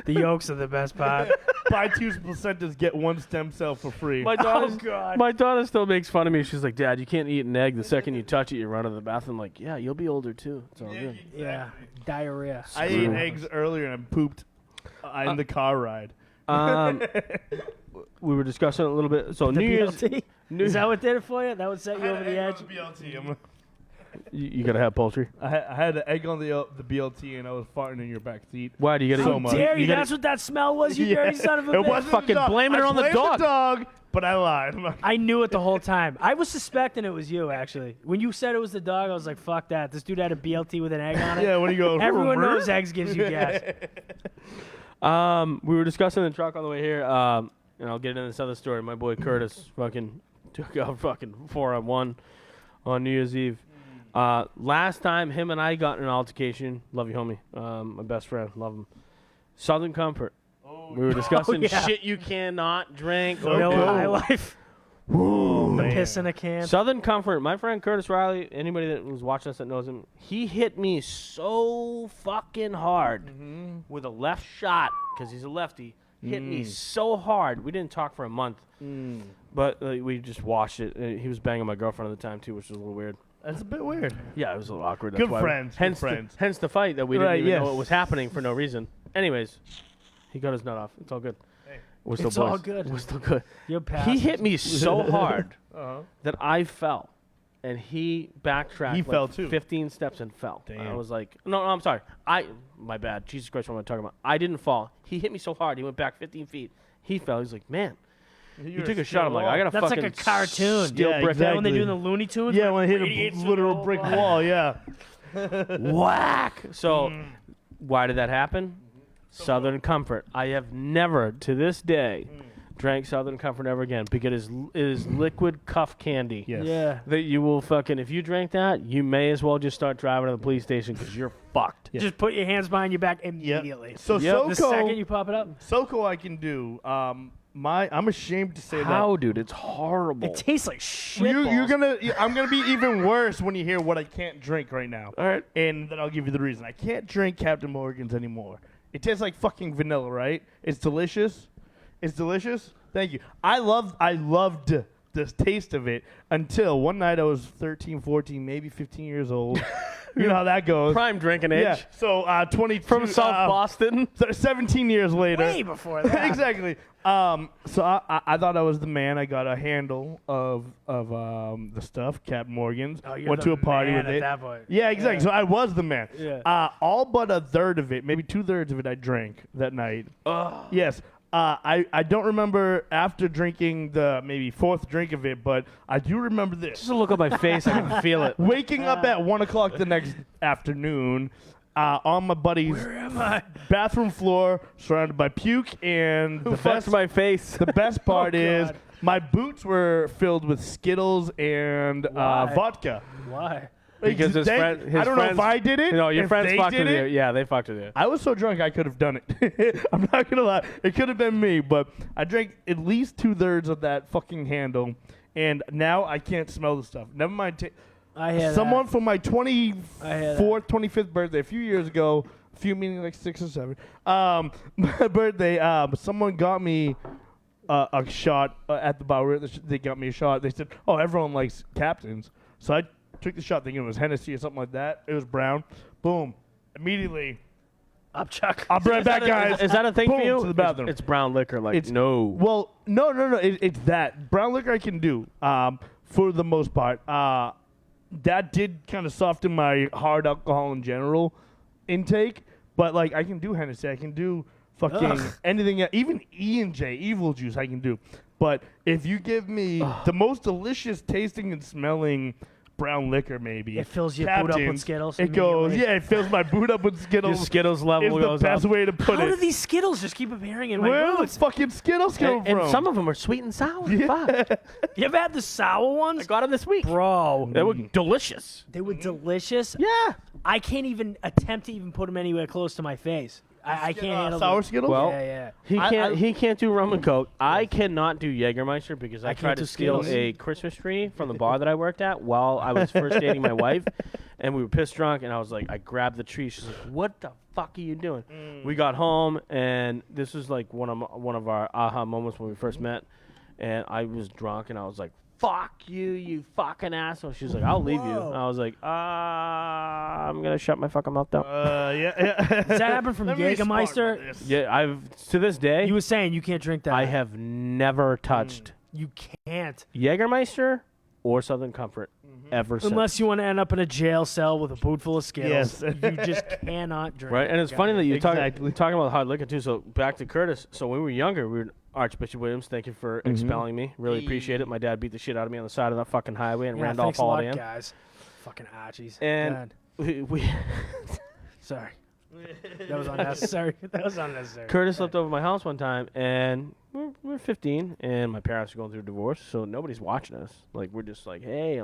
The yolks are the best part. Buy 2 placentas, get 1 stem cell for free. My daughter, God. my daughter still makes fun of me. She's like, "Dad, you can't eat an egg. The second you touch it, you run to the bathroom." I'm like, yeah, you'll be older too. It's all good. Yeah, diarrhea. I ate eggs earlier and I pooped in the car ride. We were discussing it a little bit. So The New Year's, BLT? Is that what did it for you? That would set you over the edge? you gotta have poultry. I had an egg on the BLT and I was farting in your back seat. Why do you gotta So eat? much. Dare you? You gotta- That's what that smell was, you Yeah. dirty son of a It bitch. wasn't Fucking the dog. blaming it I on the blamed dog. but I lied. I knew it the whole time. I was suspecting it was you, actually. When you said it was the dog, I was like, fuck that. This dude had a BLT with an egg on it. Yeah, when you go, Everyone knows eggs gives you gas. We were discussing the truck on the way here. And I'll get into this other story. My boy Curtis fucking took out fucking 4-on-1 on New Year's Eve. Last time him and I got in an altercation. Love you, homie. My best friend. Love him. Southern Comfort. We were discussing yeah. shit you cannot drink. So or No do. cool. high life. The piss in a can. Southern Comfort. My friend Curtis Riley, anybody that was watching us that knows him, he hit me so fucking hard with a left shot because he's a lefty. Hit me so hard. We didn't talk for a month, but we just watched it. He was banging my girlfriend at the time too, which was a little weird. That's a bit weird. Yeah, it was a little awkward. That's Good why friends, good Hence, friends. hence the fight that we didn't Right, even know yes. it was happening for no reason. Anyways, he got his nut off. It's all good. We're still It's boys. all good. We're still good. You're past He it. hit me so hard Uh-huh. that I fell, and he backtracked. He like fell, too. 15 steps and fell. I Damn. was like, no, I'm sorry. My bad. Jesus Christ, what am I talking about? I didn't fall. He hit me so hard. He went back 15 feet. He fell. He's like, man, you took a shot. I'm like, I got to That's fucking like a cartoon. steel Yeah, brick. exactly. When they do in the Looney Tunes? Yeah, like, when I hit radiates a through literal the whole brick body. wall, yeah. Whack. So, why did that happen? Southern Comfort. I have never, to this day, drank Southern Comfort ever again because it is liquid cuff candy. Yes. Yeah. That you will fucking, if you drink that, you may as well just start driving to the police station because you're fucked. Yeah. Just put your hands behind your back immediately. So Yep. The second SoCo, you pop it up, SoCo I can do. I'm ashamed to say How, dude? It's horrible. it tastes like shit. that. You're balls. I'm gonna be even worse when you hear what I can't drink right now. All right. And then I'll give you the reason. I can't drink Captain Morgan's anymore. It tastes like fucking vanilla, right? It's delicious. It's delicious. Thank you. I loved the taste of it until one night I was 13, 14, maybe 15 years old. You know how that goes. Prime drinking age. Yeah. So 22 From South Boston. 17 years later. Way before that. Exactly. So I thought I was the man. I got a handle of the stuff, Captain Morgan's. Oh, you're Went the to a party man with at it. that point. Yeah, exactly. Yeah. So I was the man. Yeah. All but a third of it, maybe 2/3 of it, I drank that night. Yes. I don't remember after drinking the maybe 4th drink of it, but I do remember this. Just a look at my face. I can feel it. Waking up at 1 o'clock the next afternoon on my buddy's bathroom floor, surrounded by puke, and Who fucked my face? the best part Oh, is God. my boots were filled with Skittles and Why? vodka. Why? Because his They- friend- his I don't know if friends- I did it. No, your if friends they fucked did with you. it. Yeah, they fucked with you. I was so drunk I could have done it. I'm not gonna lie, it could have been me, but I drank at least 2/3 of that fucking handle, and now I can't smell the stuff. Never mind. I hear Someone that. for my I hear that. 24th, 25th birthday a few years ago, a few meaning like 6 or 7, my birthday, someone got me a shot at the bar. They got me a shot. They said, "Oh, everyone likes Captains." So I took the shot thinking it was Hennessy or something like that. It was brown. Boom. Immediately. Up, Chuck. I'll be right back, guys. Is that a thing Boom, for you? to the bathroom. It's brown liquor. Like, It's- no. Well, no. It's that brown liquor I can do for the most part. That did kind of soften my hard alcohol in general intake, but like I can do Hennessy, I can do fucking anything, even E&J, Evil Juice, I can do. But if you give me the most delicious tasting and smelling brown liquor, maybe It fills your boot up with Captain's, Skittles It goes, immediately. it fills my boot up with Your Skittles. Skittles level is the goes best up. way to put How it. do these Skittles just keep appearing in my Where the boots? fucking Skittles come And from? some of them are sweet and sour. Fuck. You ever had the sour I ones? got them this week. Bro, They were delicious. they were delicious. Yeah. I can't even attempt to even put them anywhere close to my face. I can't handle sour them. Skittles. Well, Yeah. He can't do rum and coke. I cannot do Jägermeister because I can't tried do to steal Skittles. a Christmas tree from the bar that I worked at while I was first dating my wife, and we were pissed drunk. And I was like, I grabbed the tree. She's like, "What the fuck are you doing?" We got home, and this was like one of our aha moments when we first met. And I was drunk, and I was like, "Fuck you, you fucking asshole." She was like, "I'll leave you." Whoa. And I was like, I'm gonna shut my fucking mouth down. yeah. Does that happen from Let me respond Jägermeister? about this. Yeah, I've to this day. You were saying you can't drink that. I have never touched You can't. Jägermeister or Southern Comfort ever since. Unless you want to end up in a jail cell with a boot full of Skittles. Yes. You just cannot drink. Right, and it's funny that you're Exactly. talking about hard liquor too. So back to Curtis. So when we were younger, we were Archbishop Williams. Thank you for expelling me. Really appreciate it. My dad beat the shit out of me on the side of that fucking highway in Yeah, Randolph thanks a lot, Holiday Inn. guys. Fucking Archies. And we Sorry. That was unnecessary. That was unnecessary. Curtis slept over at my house one time, and we're 15, and my parents are going through a divorce, so nobody's watching us. Like we're just like, hey,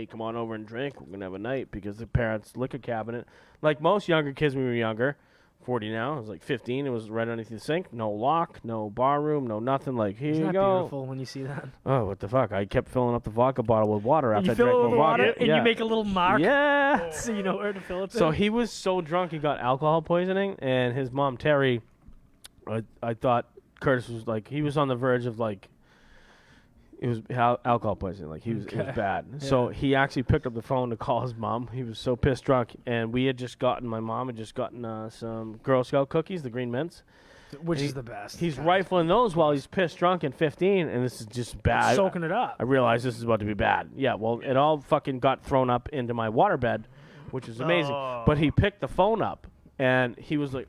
come on over and drink. We're gonna have a night because the parents' liquor cabinet, like most younger kids when we were younger, 40 now. I was like 15. It was right underneath the sink. No lock, no bar room, no nothing. Like here Isn't you that go. beautiful when you see that? Oh, what the fuck! I kept filling up the vodka bottle with water And after you I fill drank it more with water, vodka. and yeah. you make a little mark, Yeah. so you know where to fill it. So to. he was so drunk he got alcohol poisoning, and his mom Terry, I thought Curtis was like he was on the verge of like it was alcohol poisoning, like it was bad. So he actually picked up the phone to call his mom. He was so pissed drunk, and my mom had just gotten some Girl Scout cookies, the Green Mints. which is the best. He's God. rifling those while he's pissed drunk and 15, and this is just bad. soaking it up. I realized this is about to be bad. Yeah, well, it all fucking got thrown up into my waterbed, which is amazing. But he picked the phone up, and he was like,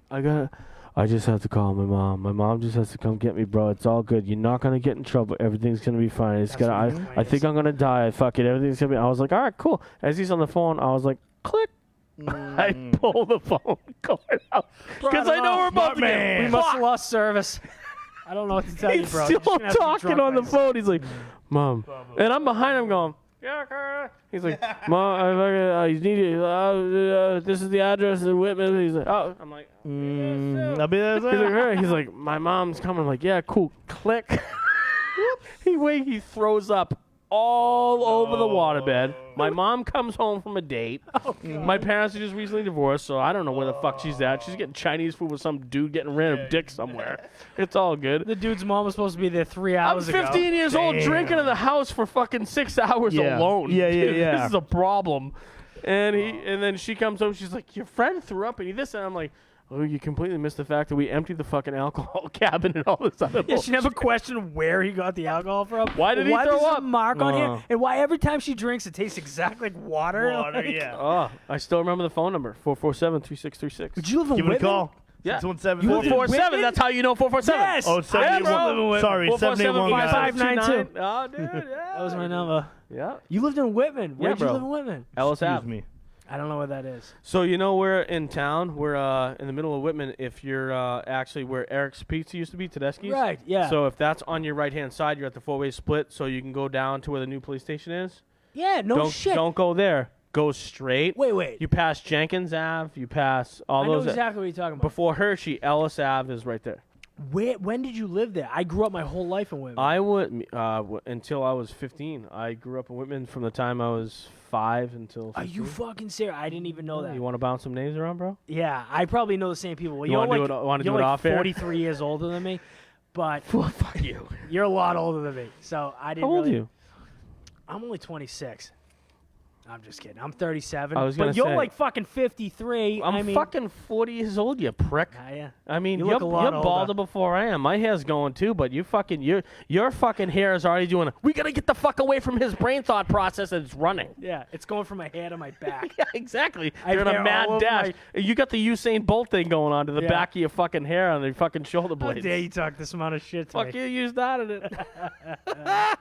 I just have to call my mom. My mom just has to come get me, bro. It's all good. You're not going to get in trouble. Everything's going to be fine. It's That's gonna. what the point I think is. I'm going to die. Fuck it. Everything's going to be. I was like, all right, cool. As he's on the phone, I was like, click. I pull the phone cord out because I know we're about to get We must have fucked. lost service. I don't know what to tell you, He's bro. You're still just gonna have to be talking drunk on the right phone. He's like, Mom. And I'm behind him going, yeah, Carter. He's like, Mom, you need it. This is the address in Whitman. He's like, oh. I'm like, I'll be there. he's like, all right. He's like, my mom's coming. I'm like, yeah, cool. Click. He throws up all over the waterbed. My mom comes home from a date. My parents are just recently divorced, so I don't know where the fuck she's at. She's getting Chinese food with some dude getting random dick somewhere. It's all good. The dude's mom was supposed to be there 3 I'm hours ago. 15 years old drinking in the house for fucking 6 hours Yeah. alone. Yeah, Dude, yeah. This is a problem. And then she comes home. She's like, your friend threw up and he this. And I'm like, oh, you completely missed the fact that we emptied the fucking alcohol cabin and all this other Yeah, she never bullshit. questioned where he got the alcohol from. Why did he throw there's up? a mark on Oh. here, and why every time she drinks it tastes exactly like water. Water, Like, yeah. Oh, I still remember the phone number, 447-3636. Would you live in Give it a Whitman? call. Yeah. 617. You live in 447, Whitman? that's how you know 447. Yes. Oh, 71. Yeah, Sorry, 781 guys. 592. Oh, dude, yeah. That was my number. Yeah. You lived in Whitman. Where'd you bro. live in Whitman? Ellis Excuse Ave. me. I don't know where that is. So you know we're in town. We're in the middle of Whitman. If you're actually where Eric's Pizza used to be, Tedeschi's. Right, yeah. So if that's on your right-hand side, you're at the four-way split, so you can go down to where the new police station is. Yeah, no shit. Don't go there. Go straight. Wait. You pass Jenkins Ave. You pass all I know those. exactly what you're talking about. Before Hershey, Ellis Ave is right there. When did you live there? I grew up my whole life in Whitman. I would until I was 15. I grew up in Whitman from the time I was 5 until 15. Are you fucking serious? I didn't even know that. You want to bounce some names around, bro? Yeah, I probably know the same people. Well, You you're wanna do like, it- wanna you're do it like off air? 43 years older than me. but Fuck you. you're a lot older than me, so I didn't. How old are really, you? I'm only 26. I'm just kidding. I'm 37. I was gonna but you're say- like fucking 53. I'm I mean, fucking 40 years old, you prick. Yeah. I mean, You you're, look a lot you're balder older. before I am. My hair's going too, but your fucking hair is already doing. We gotta get the fuck away from his brain thought process, and it's running. Yeah, it's going from my hair to my back. Yeah, exactly. I You're in a hair mad all over dash. You got the Usain Bolt thing going on to the Yeah. back of your fucking hair on the fucking shoulder How blades. dare you talk this amount of shit to Fuck me? you, you started it.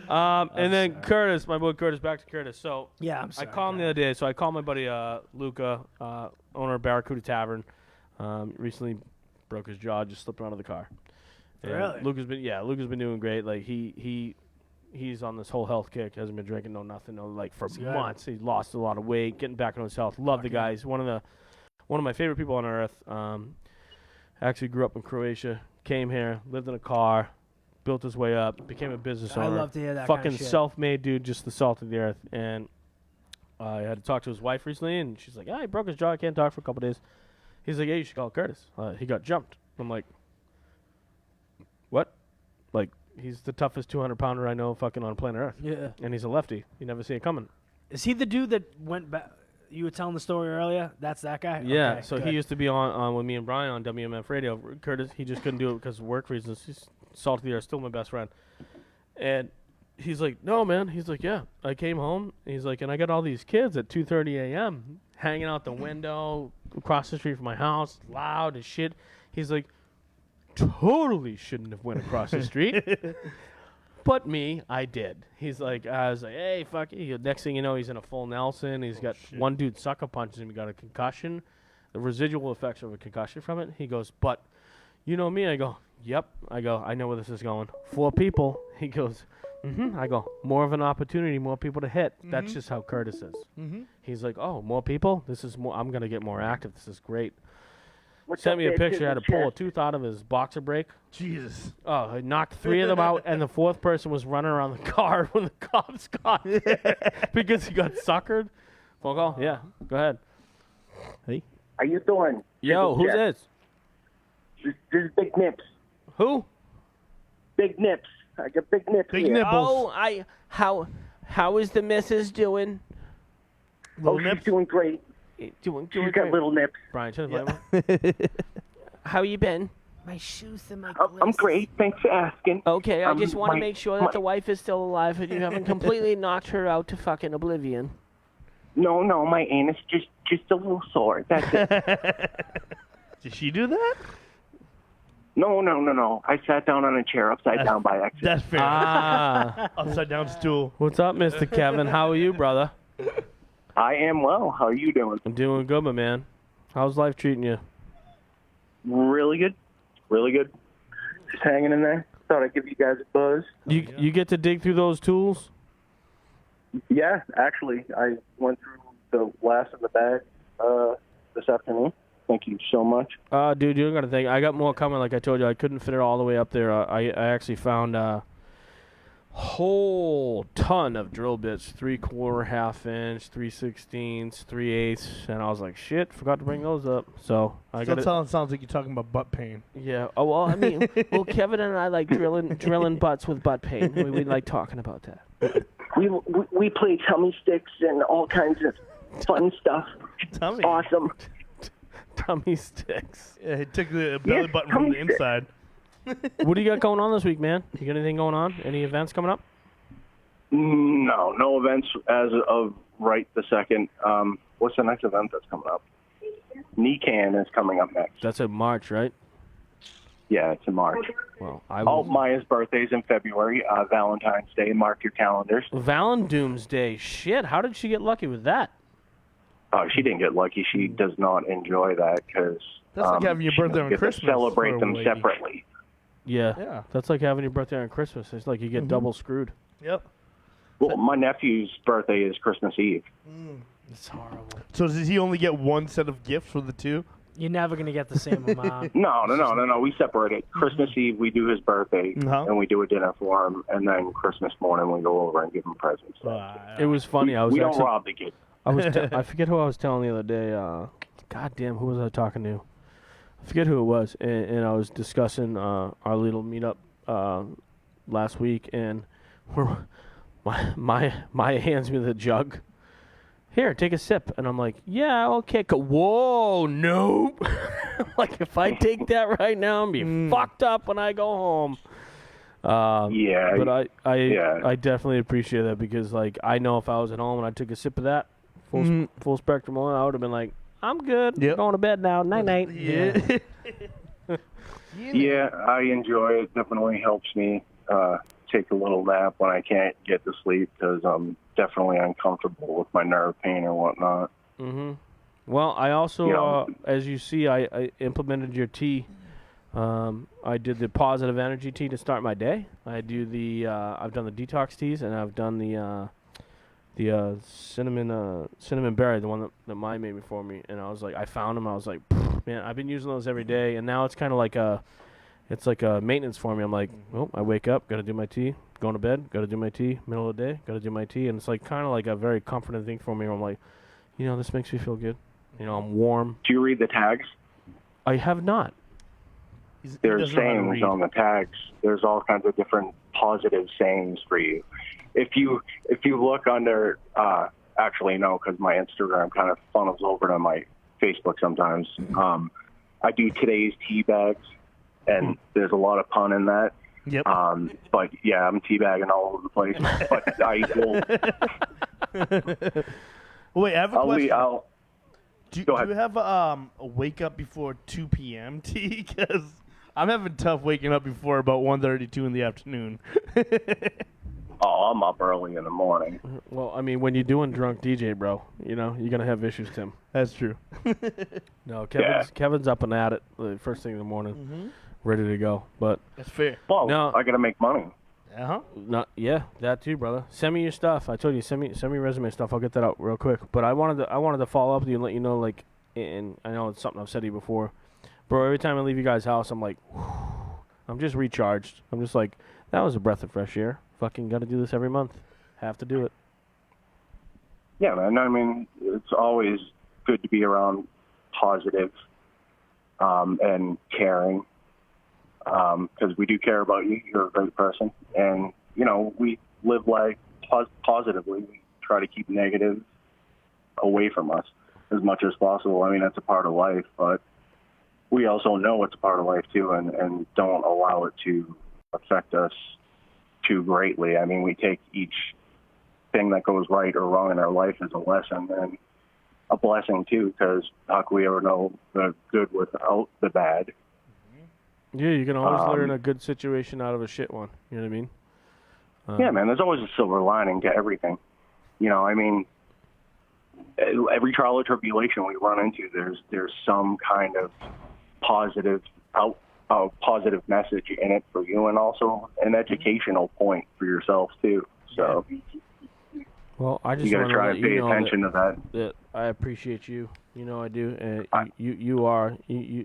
And then Curtis, my boy Curtis, back to Curtis. So Yeah, I'm I sorry. called him the other day. So I called my buddy Luca, owner of Barracuda Tavern. Recently broke his jaw, just slipping out of the car. And Really? Luca's been doing great. Like he's on this whole health kick. Hasn't been drinking nothing for good. months. He's lost a lot of weight, getting back on his health. Love the guy. He's one of my favorite people on earth. Actually grew up in Croatia, came here, lived in a car, built his way up, became a business I owner. love to hear that Fucking kind of shit. self-made dude, just the salt of the earth. And I had to talk to his wife recently, and she's like, "Yeah, he broke his jaw. I can't talk for a couple days." He's like, "Yeah, you should call Curtis. He got jumped." I'm like, "What?" Like, he's the toughest 200-pounder I know fucking on planet Earth. Yeah. And he's a lefty. You never see it coming. Is he the dude that went back? You were telling the story earlier. That's that guy. Yeah, Okay, so good. he used to be on with me and Brian on WMF Radio. Curtis, he just couldn't do it because of work reasons. He's salt of the earth, still my best friend. And he's like, "No, man." He's like, "Yeah, I came home." He's like, "And I got all these kids at 2:30 a.m. hanging out the window across the street from my house, loud as shit." He's like, "Totally shouldn't have went across the street." But me, I did. He's like, I was like, "Hey, fuck you." Next thing you know, he's in a full Nelson. He's got one dude sucker punches him. He got a concussion. The residual effects of a concussion from it. He goes, "But you know me." I go, "Yep." I go, "I know where this is going. 4 people." He goes, "Mm-hmm." I go, "More of an opportunity, more people to hit." That's just how Curtis is. He's like, "Oh, more people? This is more. I'm gonna get more active. This is great." Sent me a picture. Had to pull a tooth out of his boxer break. Jesus. Oh, I knocked 3 of them out, and the 4th person was running around the car when the cops got there because he got suckered. Phone call? Yeah, go ahead. Hey. How you doing? Yo, who's this? This is Big Nips. Who? Big Nips. I got Big Nips Big here. nipples. How is the missus doing? Oh, she's doing great. Doing She's got little nips. Brian, turn the flame on. How you been? My shoes and my I'm great. Thanks for asking. Okay, I just want to my- make sure that the wife is still alive and you haven't completely knocked her out to fucking oblivion. No, my anus just a little sore. That's it. Did she do that? No. I sat down on a chair upside down by accident. That's fair. Ah. Upside down stool. What's up, Mr. Kevin? How are you, brother? I am well. How are you doing? I'm doing good, my man. How's life treating you? Really good. Really good. Just hanging in there. Thought I'd give you guys a buzz. You get to dig through those tools? Yeah, actually, I went through the last of the bag this afternoon. Thank you so much. Dude, you don't got to think. I got more coming. Like I told you, I couldn't fit it all the way up there. I actually found a whole ton of drill bits, 3/4, 1/2 inch, 3/16, 3/8, and I was like, shit, forgot to bring those up. So I got it. Sounds like you're talking about butt pain. Yeah. Oh well, I mean, Kevin and I like drilling butts with butt pain. We like talking about that. We play tummy sticks and all kinds of fun stuff. Tummy. Awesome. Tummy sticks. Yeah, he took the belly button from the tummy stick. inside. What do you got going on this week, man? You got anything going on? Any events coming up? No events as of right the second. What's the next event that's coming up? NECAN is coming up next. That's in March, right? Yeah, it's in March. Well, I Oh, will. Maya's birthday's in February. Valentine's Day. Mark your calendars. Valentine's Day. Shit, how did she get lucky with that? She didn't get lucky. She does not enjoy that because That's like having your she birthday doesn't on get to Christmas celebrate for a them lady. separately. Yeah. Yeah. That's like having your birthday on Christmas. It's like you get double screwed. Yep. Well, my nephew's birthday is Christmas Eve. It's horrible. So does he only get one set of gifts for the two? You're never gonna get the same amount. No. We separate it. Christmas Eve, we do his birthday, Uh-huh. and we do a dinner for him, and then Christmas morning, we go over and give him presents. It was funny. I was we don't actually, rob the kid. I forget who I was telling the other day. God damn, who was I talking to? forget who it was, and I was discussing our little meetup last week, and my hands me the jug. Here, take a sip, and I'm like, yeah, okay. Whoa, nope. Like if I take that right now, I'm be fucked up when I go home. But I definitely appreciate that because like I know if I was at home and I took a sip of that full spectrum oil, I would have been like, I'm good. Yep. Going to bed now. Night night. Yeah. Yeah, I enjoy it. Definitely helps me take a little nap when I can't get to sleep because I'm definitely uncomfortable with my nerve pain or whatnot. Mm-hmm. Well, I also, as you see, I implemented your tea. I did the positive energy tea to start my day. I've done the detox teas, and I've done the cinnamon berry, the one that Mai made before me. And I was like, I found them. I was like, man, I've been using those every day, and now it's kind of like a maintenance for me. I'm like, well, I wake up, got to do my tea. Going to bed, got to do my tea. Middle of the day, got to do my tea. And it's like kind of like a very comforting thing for me where I'm like, this makes me feel good. I'm warm. Do you read the tags? I have not. There's sayings on the tags. There's all kinds of different positive sayings for you. If you look under, actually no, because my Instagram kind of funnels over to my Facebook sometimes. I do today's tea bags, and there's a lot of pun in that. Yep. But yeah, I'm teabagging all over the place. But I will. Wait, I have a question. Do Go ahead. you have a wake up before 2 p.m. tea? Because I'm having tough waking up before about 1:32 in the afternoon. Oh, I'm up early in the morning. Well, I mean, when you're doing drunk DJ, bro, you're gonna have issues, Tim. That's true. No, Kevin's up and at it the first thing in the morning, ready to go. But That's fair. Well, No. I gotta make money. that too, brother. Send me your stuff. I told you, send me your resume stuff. I'll get that out real quick. But I wanted to follow up with you and let you know, like, and I know it's something I've said to you before, bro. Every time I leave you guys' house, I'm like, I'm just recharged. I'm just like, that was a breath of fresh air. Fucking got to do this every month. Have to do it. Yeah, man. I mean, it's always good to be around positive and caring because we do care about you. You're a great person. And, we live life positively. We try to keep negative away from us as much as possible. I mean, that's a part of life, but we also know it's a part of life, too, and don't allow it to affect us too greatly. I mean, we take each thing that goes right or wrong in our life as a lesson and a blessing too, because how can we ever know the good without the bad? Yeah, you can always learn a good situation out of a shit one. You know what I mean? Yeah, man, there's always a silver lining to everything. I mean, every trial or tribulation we run into, there's some kind of positive positive message in it for you, and also an educational point for yourself too. So, well, I just you got to try and pay attention to that. That I appreciate you. I do. And you are.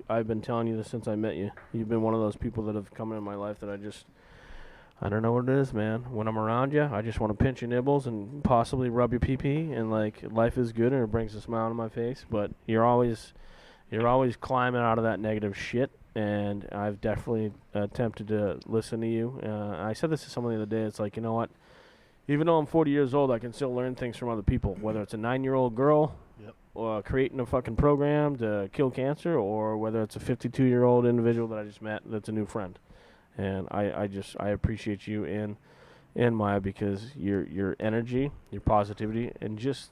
I've been telling you this since I met you. You've been one of those people that have come into my life that I don't know what it is, man. When I'm around you, I just want to pinch your nibbles and possibly rub your pee-pee, and like life is good and it brings a smile on my face. But you're always climbing out of that negative shit. And I've definitely attempted to listen to you. I said this to someone the other day. It's like, you know what? Even though I'm 40 years old, I can still learn things from other people. Whether it's a 9-year-old girl creating a fucking program to kill cancer, or whether it's a 52-year-old individual that I just met that's a new friend. And I appreciate you and Maya because your energy, your positivity, and just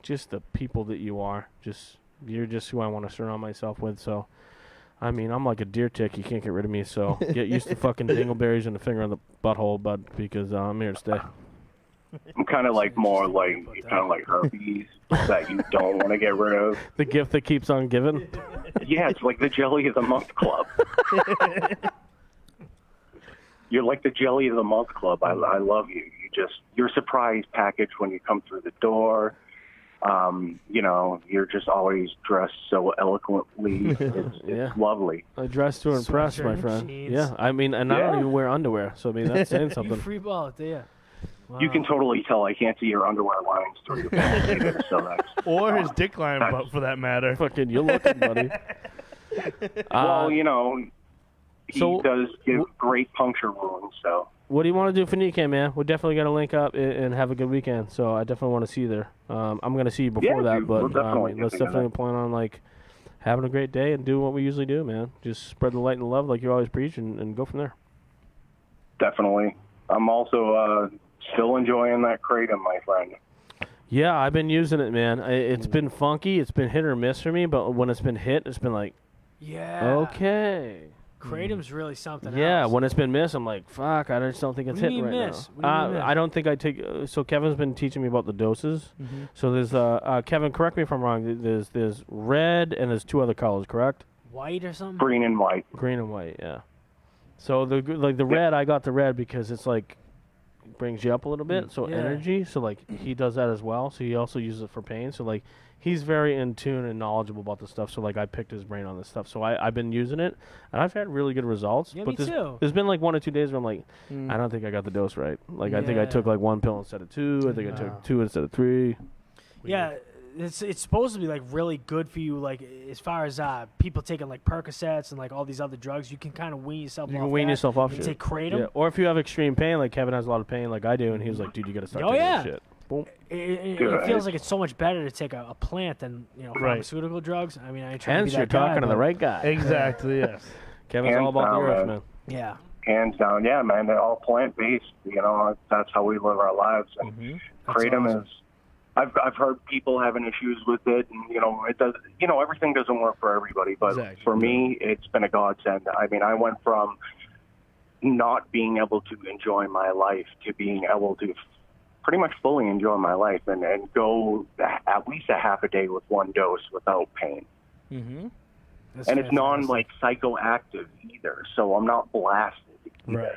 the people that you are. You're just who I want to surround myself with. So. I mean, I'm like a deer tick. You can't get rid of me, so get used to fucking dingleberries and the finger in the butthole, bud, because I'm here to stay. I'm kind of like herpes that you don't want to get rid of. The gift that keeps on giving? Yeah, it's like the Jelly of the Month Club. You're like the Jelly of the Month Club. I love you. You're a surprise package when you come through the door. You're just always dressed so eloquently. It's lovely. I dress to impress, my friend. Jeans. Yeah, I mean, and I don't even wear underwear, so I mean, that's saying something. You free ball it, do you? Wow. You can totally tell I can't see your underwear lines through your pants either, so that's... Or his dick line, but for that matter. Fucking, you're looking, buddy. Well, you know, he so- does give great puncture wounds, so. What do you want to do for Nikkei, man? We're definitely going to link up and have a good weekend. So I definitely want to see you there. I'm going to see you before Yeah, that, dude, but we'll definitely let's get together. definitely plan on like having a great day and do what we usually do, man. Just spread the light and love like you always preach, and go from there. Definitely. I'm also still enjoying that Kratom, my friend. Yeah, I've been using it, man. It's been funky. It's been hit or miss for me, but when it's been hit, it's been like, Yeah. okay. Kratom's really something Yeah, else. when it's been missed, I'm like, fuck, I just don't think it's What do you hitting mean right miss? now. What do you mean miss? I don't think I take. So Kevin's been teaching me about the doses. Mm-hmm. So there's Kevin, correct me if I'm wrong. There's red and there's two other colors, correct? White or something? Green and white. Green and white, yeah. So the red, I got the red because it's like brings you up a little bit, so Yeah. energy. So like he does that as well. So he also uses it for pain. So like he's very in tune and knowledgeable about the stuff. So like I picked his brain on this stuff. So I've been using it and I've had really good results. Yeah, but me too. there's been like 1 or 2 days where I'm like, I don't think I got the dose right. Like I think I took Yeah. like 1 pill instead of 2. I think I took 2 instead of 3. Yeah, it's supposed to be like really good for you. Like as far as people taking like Percocets and like all these other drugs, you can kind of wean yourself. You off can wean that yourself off and shit. take Kratom. Yeah. Or if you have extreme pain, like Kevin has a lot of pain, like I do, and he was like, "Dude, you got to start Oh, taking yeah. this shit." Boom. It Good. feels like it's so much better to take a plant than Right. pharmaceutical drugs. I mean, I ain't trying Hence, to be you're that guy, talking to the but- right guy. Exactly. Yes. Kevin's Hands all about the down, earth, man. man. Yeah. Hands down. Yeah, man. They're all plant-based. You know, that's how we live our lives. And Kratom awesome. is... I've heard people having issues with it, and, you know, it does. You know, everything doesn't work for everybody. But Exactly. for me, it's been a godsend. I mean, I went from not being able to enjoy my life to being able to pretty much fully enjoy my life and go at least a half a day with 1 dose without pain. That's And it's fantastic. non psychoactive either, so I'm not blasted either. Right.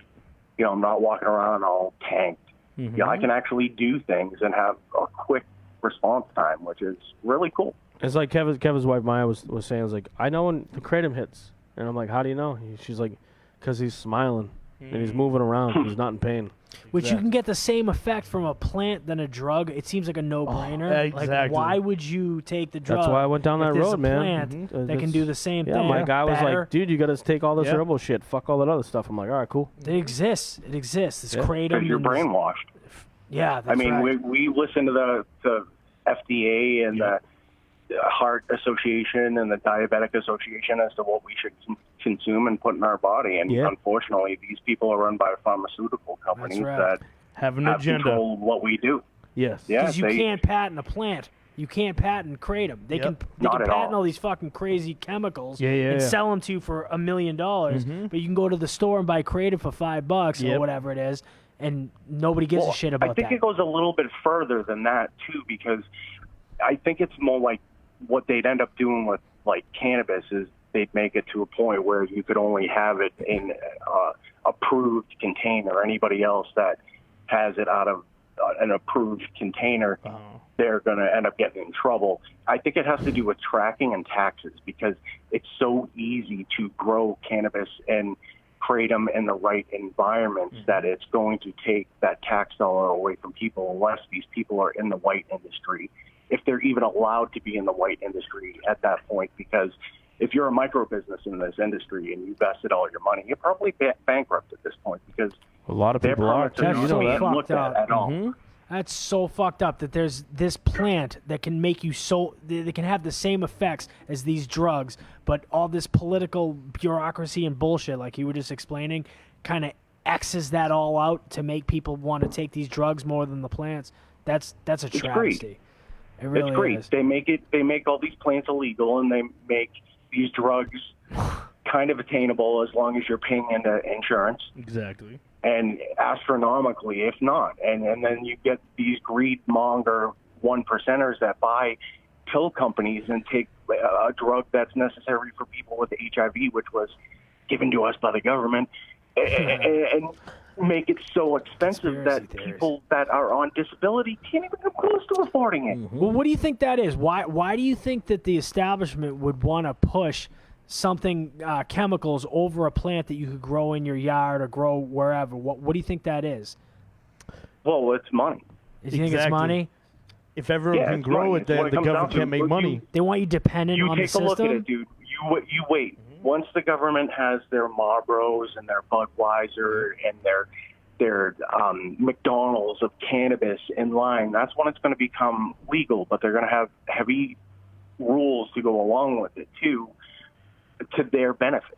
You know, I'm not walking around all tanked. Yeah, I can actually do things and have a quick response time, which is really cool. It's like Kevin's wife Maya was saying, was like, I know when the kratom hits, and I'm like, how do you know? She's like, because he's smiling and he's moving around, he's not in pain. Which you can get the same effect from a plant than a drug. It seems like a no-brainer. Like, exactly. why would you take the drug? That's why I went down if that there's road, a man. plant Mhm. that can do the same Yeah, thing. my guy was better. like, dude, you got to take all this Yeah. herbal shit. Fuck all that other stuff. I'm like, all right, cool. It exists. It exists. It's Yeah. kratom. Because you're and this- brainwashed. Yeah, that's I mean, right. we listen to the FDA and the Heart Association and the Diabetic Association as to what we should consume and put in our body. And Yeah. unfortunately, these people are run by pharmaceutical companies right. that Have an have agenda. control of what we do. Yes. Yeah, Because you they- can't patent a plant. You can't patent kratom. They Yep. can Not at patent all. all these fucking crazy chemicals Yeah, yeah, and yeah. sell them to you for $1 million. But you can go to the store and buy kratom for $5 or Yep. whatever it is, and nobody gives a shit about I think that. it goes a little bit further than that too, because I think it's more like what they'd end up doing with like cannabis is they'd make it to a point where you could only have it in approved container. Anybody else that has it out of an approved container, they're going to end up getting in trouble. I think it has to do with tracking and taxes, because it's so easy to grow cannabis and kratom in the right environments that it's going to take that tax dollar away from people unless these people are in the white industry, if they're even allowed to be in the white industry at that point. Because if you're a micro business in this industry and you invested all your money, you're probably bankrupt at this point, because A lot of their people are. permits Too. are That's You not know so that. being looked fucked at up. at all. That's so fucked up that there's this plant that can make you so they can have the same effects as these drugs, but all this political bureaucracy and bullshit, like you were just explaining, kind of X's that all out to make people want to take these drugs more than the plants. That's a great. travesty. It really It's great. is. They make all these plants illegal, and they make these drugs kind of attainable as long as you're paying into insurance, Exactly. and astronomically if not. And then you get these greed monger 1%ers that buy pill companies and take a drug that's necessary for people with HIV, which was given to us by the government, and make it so expensive that Conspiracy theories. people that are on disability can't even come close to affording it. Well, what do you think that is? Why do you think that the establishment would want to push something chemicals over a plant that you could grow in your yard or grow wherever? What do you think that is? Well, it's money. Do you think it's Exactly. money? If everyone Yeah, can it's grow money. it, It's what then it the comes down government to. can't make Look, money. They want you dependent You on the take a look at system. it, dude. You wait. Once the government has their Marlboros and their Budweiser and their McDonald's of cannabis in line, that's when it's going to become legal. But they're going to have heavy rules to go along with it too, to their benefit.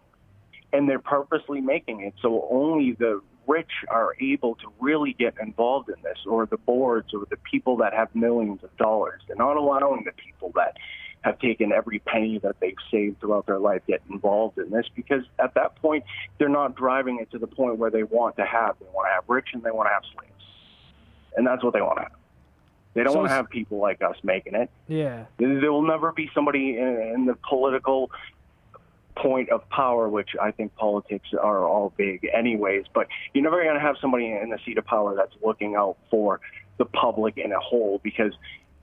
And they're purposely making it so only the rich are able to really get involved in this, or the boards, or the people that have millions of dollars. They're not allowing the people that have taken every penny that they've saved throughout their life get involved in this, because at that point they're not driving it to the point where they want to have. They want to have rich and they want to have slaves, and that's what they want to have. They don't want to have people like us making it. Yeah. There will never be somebody in the political point of power, which I think politics are all big anyways, but you're never going to have somebody in the seat of power that's looking out for the public in a whole, because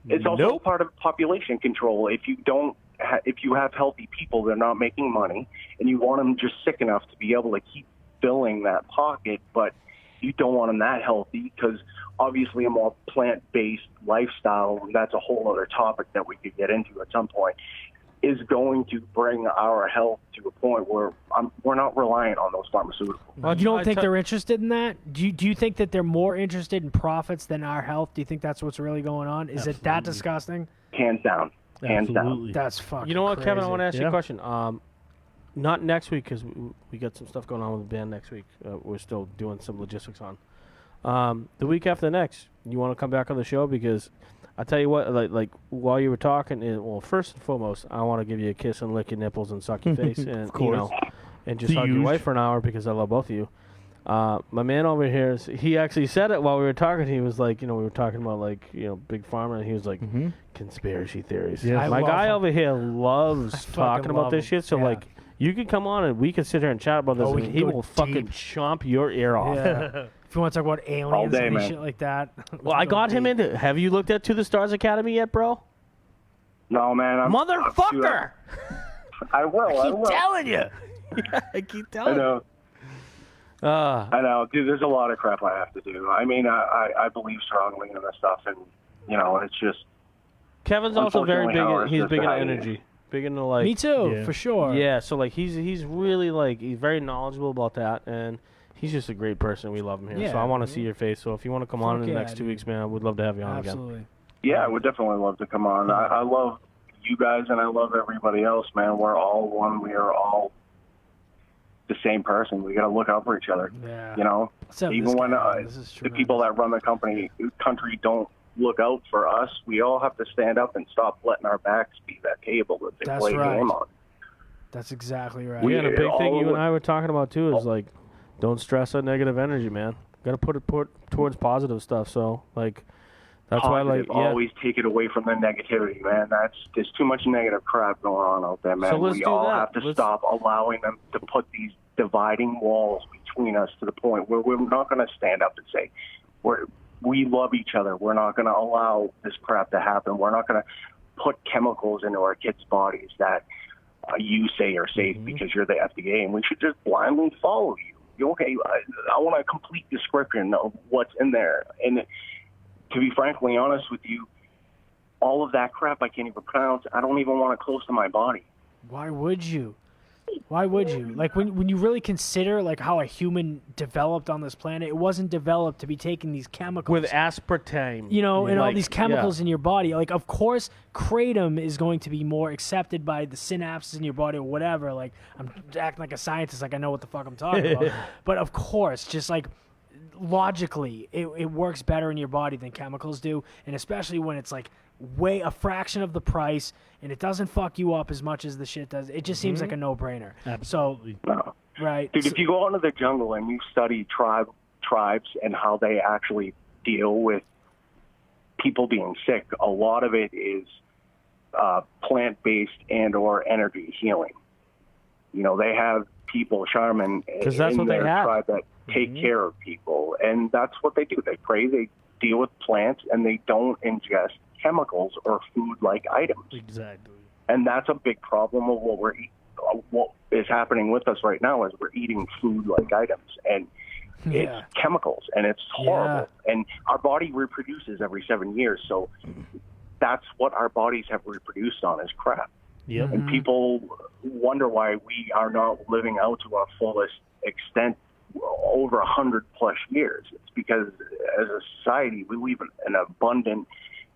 it's also part of population control. If you don't, if you have healthy people, they're not making money, and you want them just sick enough to be able to keep filling that pocket, but you don't want them that healthy, because obviously a more plant-based lifestyle, that's a whole other topic that we could get into at some point, is going to bring our health to a point where we're not reliant on those pharmaceuticals. Well, you don't think they're interested in that? Do you think that they're more interested in profits than our health? Do you think that's what's really going on? Is it that disgusting? Hands down. Hands down. That's fucking You know what, crazy. Kevin? I want to ask you a question. Not next week, because we got some stuff going on with the band next week. We're still doing some logistics on. The week after next, you want to come back on the show? Because I tell you what, like while you were talking, well, first and foremost, I want to give you a kiss and lick your nipples and suck your face, and and just hug your wife for an hour, because I love both of you. My man over here, he actually said it while we were talking. He was like, we were talking about big pharma, and he was like, conspiracy theories. Yes. My guy over here loves talking about this shit. So like, you can come on and we can sit here and chat about this, and he will fucking chomp your ear off. Yeah. If you want to talk about aliens and shit like that. Well, I got him into. Have you looked at To the Stars Academy yet, bro? No, man. Motherfucker! I will. I will. telling you. I keep telling I know. I know, dude. There's a lot of crap I have to do. I mean, I believe strongly in this stuff, and it's just. Kevin's also very big. He's big into society. energy. Big into like. Me too, for sure. Yeah, so like he's really he's very knowledgeable about that, and he's just a great person. We love him here. Yeah. So I want to see your face. So if you want to come on in the next 2 dude. weeks, man, we'd love to have you on again. Absolutely. Yeah, I would definitely love to come on. I love you guys, and I love everybody else, man. We're all one. We are all the same person. We got to look out for each other. Yeah. Even when the people that run the country don't look out for us, we all have to stand up and stop letting our backs be that table that they play a game on. That's exactly right. Yeah, and a big thing you and I were talking about too is like, don't stress on negative energy, man. Got to put it towards positive stuff. So like, that's positive, why always take it away from the negativity, man. There's too much negative crap going on out there, man. So let's we do all that. have to stop allowing them to put these dividing walls between us to the point where we're not going to stand up and say we love each other. We're not going to allow this crap to happen. We're not going to put chemicals into our kids' bodies that you say are safe because you're the FDA, and we should just blindly follow you. Okay, I want a complete description of what's in there. And to be frankly honest with you, all of that crap I can't even pronounce. I don't even want it close to my body. Why would you? Why would you? Like when you really consider like how a human developed on this planet, it wasn't developed to be taking these chemicals with aspartame, and all these chemicals in your body. Like, of course, kratom is going to be more accepted by the synapses in your body or whatever. Like, I'm acting like a scientist, like I know what the fuck I'm talking about. But of course, just like logically, it works better in your body than chemicals do, and especially when it's like way a fraction of the price and it doesn't fuck you up as much as the shit does. It just seems like a no-brainer. Absolutely. No. Right. Dude, if you go out into the jungle and you study tribes and how they actually deal with people being sick, a lot of it is plant-based and or energy healing. They have people, shaman, in their tribe that take care of people, and that's what they do. They pray, they deal with plants, and they don't ingest chemicals or food-like items. Exactly. And that's a big problem of what is happening with us right now is we're eating food-like items, and it's chemicals, and it's horrible. And our body reproduces every 7 years, so that's what our bodies have reproduced on is crap. Yep. And people wonder why we are not living out to our fullest extent over 100+ years. It's because as a society, we live in an abundant,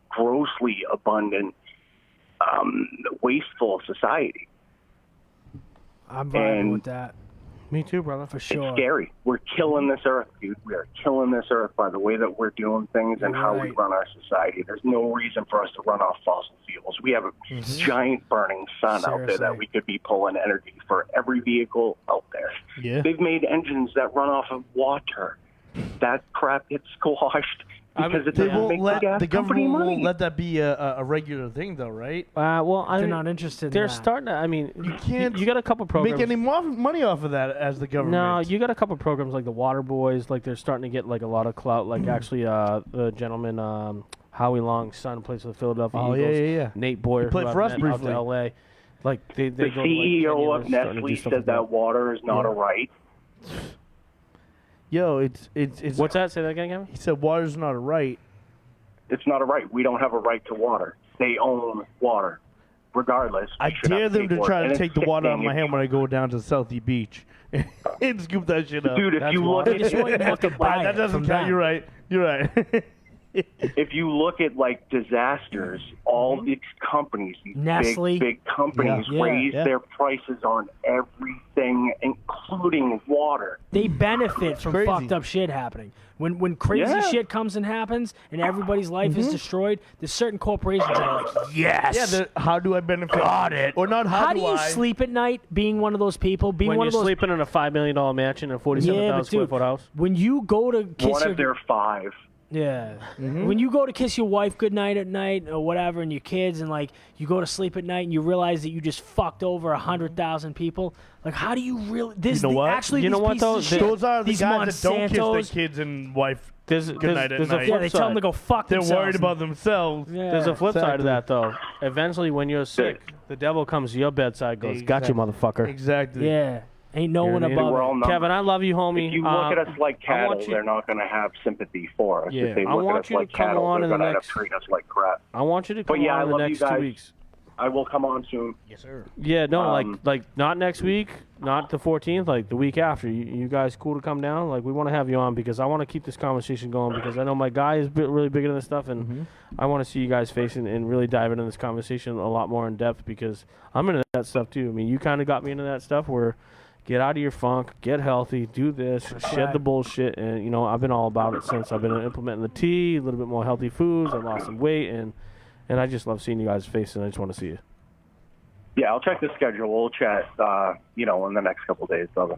grossly abundant, wasteful society. I'm vibing And- with that Me too, brother. for sure. It's scary. We're killing this earth, dude. We are killing this earth by the way that we're doing things and how we Right. run our society. There's no reason for us to run off fossil fuels. We have a giant burning sun out there Seriously. that we could be pulling energy for every vehicle out there. Yeah. They've made engines that run off of water. That crap gets squashed because it They doesn't won't make let the gas the company government money. won't let that be a regular thing, though, right? Well, They're not interested in They're that. starting to. I mean, You can't You got a couple programs. Make any money off of that as the government. No, you got a couple programs like the Water Boys. Like they're starting to get like a lot of clout. Like actually, the gentleman Howie Long's son plays for the Philadelphia Oh, Eagles. yeah. Nate Boyer, He played who for I've us met out to briefly. L.A. Like they The go to, like, CEO Kenya, of they're starting to do Nestle stuff said like that water is not a right. Yo, it's What's that? Say that again, Kevin. He said water's not a right. It's not a right. We don't have a right to water. They own water. Regardless, we I should dare have them paid to for it. try And to it's take the water out of sickening my if hand you- when I go down to Southie Beach and scoop that shit up. Dude, if That's you look water. at They just want you to have to buy that it doesn't from count. them. You're right. You're right. if you look at like disasters, all these companies, these Nestle. big companies Yeah. raise Yeah. their prices on everything, including water. They benefit from crazy. fucked up shit happening. When crazy Yeah. shit comes and happens and everybody's life is destroyed, there's certain corporations that are like, yes. Yeah. How do I benefit? Got it. Or not? How do you I? sleep at night being one of those people? Being When one you're of those. sleeping in a $5 million mansion in a 47,000 square dude, foot house. When you go to kiss One your of their 5. Yeah. When you go to kiss your wife goodnight at night or whatever and your kids and like you go to sleep at night and you realize that you just fucked over 100,000 people, like how do you really this You know what? actually You know these what, pieces though? of shit, Those are the these guys that don't kiss Monsantos, their kids and wife. There's Good night at there's a night. flip yeah, they tell them to side. go fuck They're themselves. worried about themselves. Yeah. There's a flip side to Exactly. that, though. Eventually, when you're sick, the devil comes to your bedside, goes, "Got you, motherfucker." Exactly. Yeah. Ain't no You know one what I mean? above We're it. all numbers. Kevin, I love you, homie. If you look at us like I cattle, want you- they're not going to have sympathy for us. Yeah, If they I look want at us you to like come cattle, on they're in the going to next- treat us like crap. I want you to come But yeah, I on in the love you next 2 guys. weeks. I will come on soon. Yes, sir. Yeah, no, Um, like not next week, not the 14th, like the week after. You guys cool to come down? Like we want to have you on because I want to keep this conversation going because I know my guy is really big into this stuff and I want to see you guys face and really dive into this conversation a lot more in depth because I'm into that stuff too. I mean, you kind of got me into that stuff where get out of your funk, get healthy, do this, shed right. the bullshit, and you know I've been all about it since I've been implementing the tea, a little bit more healthy foods. I lost some weight and I just love seeing you guys face and I just want to see you. Yeah, I'll check the schedule. We'll chat, in the next couple of days, brother.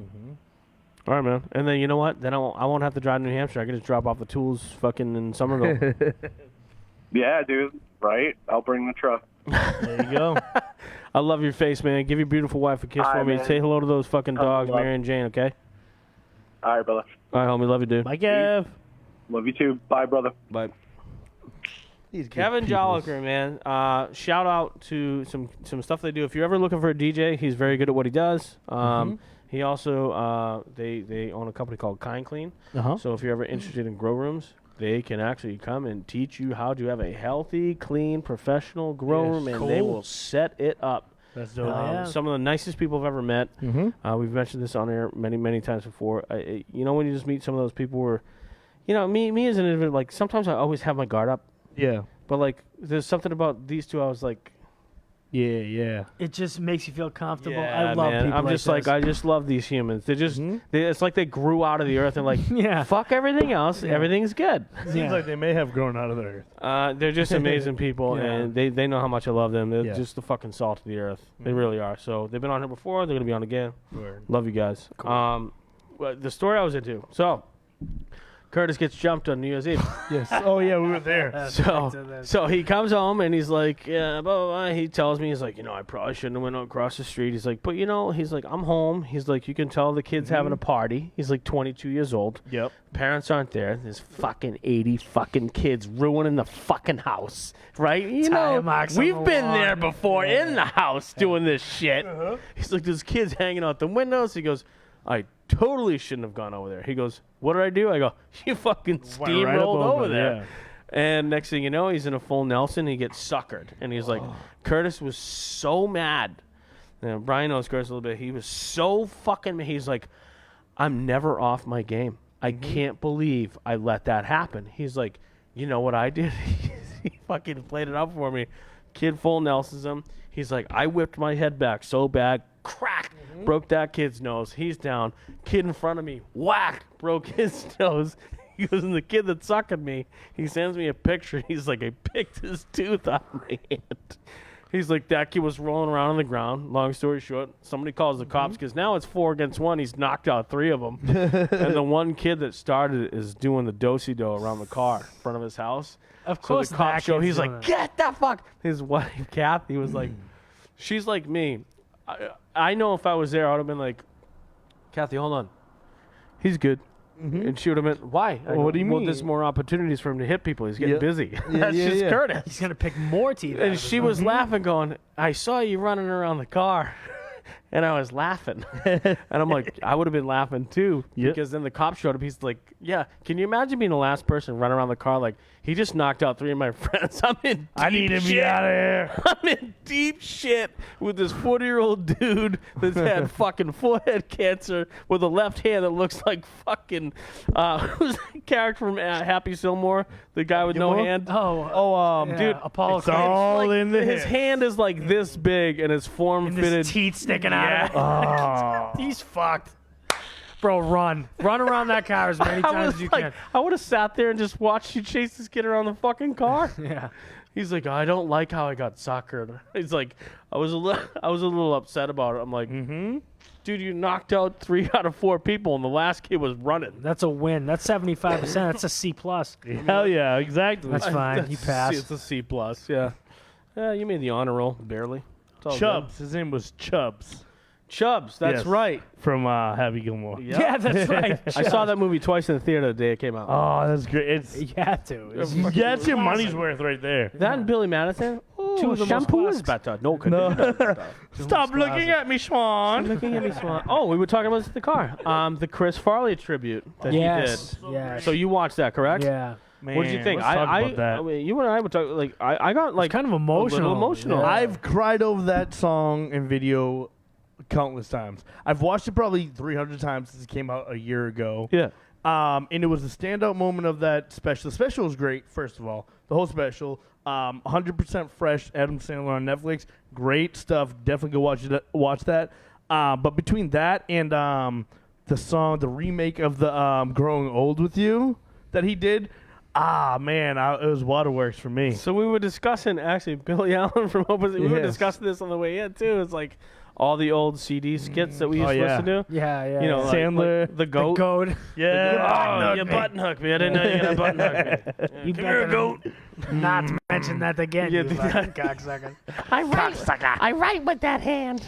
All right, man. And then you know what? Then I won't have to drive to New Hampshire. I can just drop off the tools fucking in Somerville. Yeah, dude. Right? I'll bring the truck. There you go. I love your face, man. Give your beautiful wife a kiss All for right, me. man. Say hello to those fucking dogs, love. Mary and Jane, okay? All right, brother. All right, homie. Love you, dude. Bye, Kev. Love you too. Bye, brother. Bye. These good Kevin peoples. Jolliker, man. Shout out to some stuff they do. If you're ever looking for a DJ, he's very good at what he does. He also they own a company called Kind Clean. Uh-huh. So if you're ever interested in grow rooms, they can actually come and teach you how to have a healthy, clean, professional grow Yes, room, and they cool. will set it up. That's dope. yeah. Some of the nicest people I've ever met. We've mentioned this on air many times before. You know, when you just meet some of those people where, you know, me as an individual, like sometimes I always have my guard up, Yeah. but like there's something about these two. I was like, Yeah. It just makes you feel comfortable. yeah, I love man. people I'm like just like this. I just love these humans. They just it's like they grew out of the earth and like Yeah. fuck everything else. Everything's good. Seems Yeah. like they may have grown out of the earth. They're just amazing people, Yeah. and they know how much I love them. They're Yeah. just the fucking salt of the earth. They really are. So they've been on here before. They're gonna be on again. Love you guys. Well, the story I was into. So Curtis gets jumped on New Year's Eve. Yes. Oh, yeah, we were there. So he comes home and he's like, yeah, blah, blah, blah. He tells me, he's like, you know, I probably shouldn't have went across the street. He's like, but you know, he's like, I'm home. He's like, you can tell the kid's having a party. He's like 22 years old. Yep. Parents aren't there. There's fucking 80 fucking kids ruining the fucking house, right? You Tire know, marks on we've the been lawn. there before in the house doing this shit. He's like, there's kids hanging out the windows. He goes, I totally shouldn't have gone over there. He goes, what did I do? I go, you fucking steamrolled over there. Yeah. And next thing you know, he's in a full Nelson. He gets suckered. And he's like, Curtis was so mad Brian knows Chris a little bit. He was so fucking. He's like, I'm never off my game. I can't believe I let that happen. He's like, you know what I did? He fucking played it up for me. Kid full Nelson's him. He's like, I whipped my head back so bad, crack, broke that kid's nose. He's down. Kid in front of me, whack, broke his nose. He goes, and the kid that sucked me, he sends me a picture. He's like, I picked his tooth out of my hand. He's like, that kid was rolling around on the ground. Long story short, somebody calls the cops because now it's 4 against 1. He's knocked out 3 of them. And the one kid that started is doing the do-si-do around the car in front of his house. Of course, so the cop show. He's like, that. get the fuck. His wife, Kathy, was like, she's like me. I know if I was there, I would have been like, Kathy, hold on. He's good. And she would have been, why? What do you Well, mean? there's more opportunities for him to hit people. He's getting busy. That's yeah, just yeah. Curtis. He's gonna pick more teeth. out And of she his was mouth. laughing, going, I saw you running around the car. And I was laughing. And I'm like, I would have been laughing too. Yep. Because then the cop showed up. He's like, yeah, can you imagine being the last person running around the car? Like, he just knocked out 3 of my friends. I'm in deep I need to be shit. out of here. I'm in deep shit with this 40-year-old dude that's had fucking forehead cancer with a left hand that looks like fucking, who's the character from Happy Gilmore? The guy with no Gilmore? hand? Yeah, dude, Apollo it's Creed. all Like, in the his hand is like this big and it's And form-fitted. his teeth sticking out of it. Oh. He's fucked. Bro, run around that car as many I times was as you like, can. I would have sat there and just watched you chase this kid around the fucking car. Yeah. He's like, I don't like how I got suckered. He's like, I was a little upset about it. I'm like, dude, you knocked out 3 out of 4 people, and the last kid was running. That's a win. That's 75%. That's a C+. Hell yeah, exactly. That's fine. You passed. It's a C+. Yeah. Yeah, you made the honor roll barely. It's all good. Chubbs. His name was Chubbs Chubbs. That's Yes. right. from Happy Gilmore. Yeah, that's right. I saw that movie twice in the theater the day it came out. Oh, that's great. It's You had to. It's- yeah, it's your money's worth right there. That and Billy Madison. Two of the most shampoo is classics. better. No, no. Stop looking at me, Swan. Looking at me, Swan. Oh, we were talking about this in the car. The Chris Farley tribute that yes. he did. Yes. So you watched that, correct? Yeah. Man, What did you think? Let's talk about that. I mean, you and I were talking. Like, I got like kind of a emotional. little emotional. Yeah. I've cried over that song and video countless times. I've watched it probably 300 times since it came out a year ago. Yeah. And it was a standout moment of that special. The special was great, first of all. The whole special. 100% fresh, Adam Sandler on Netflix. Great stuff. Definitely go watch that. But between that and the song, the remake of the Growing Old With You that he did, man, it was waterworks for me. So we were discussing actually Billy Allen from Opposite. We were Yes. discussing this on the way in too. It's like all the old CD skits that we used to yeah. listen to. Yeah, yeah. You know, like, Sandler. like the goat. Goat. Yeah. Oh, you button hook me. I didn't know you had a button hook me. You Come here, goat. Not to mention that again, Yeah, you do fucking cocksucker. I write with that hand.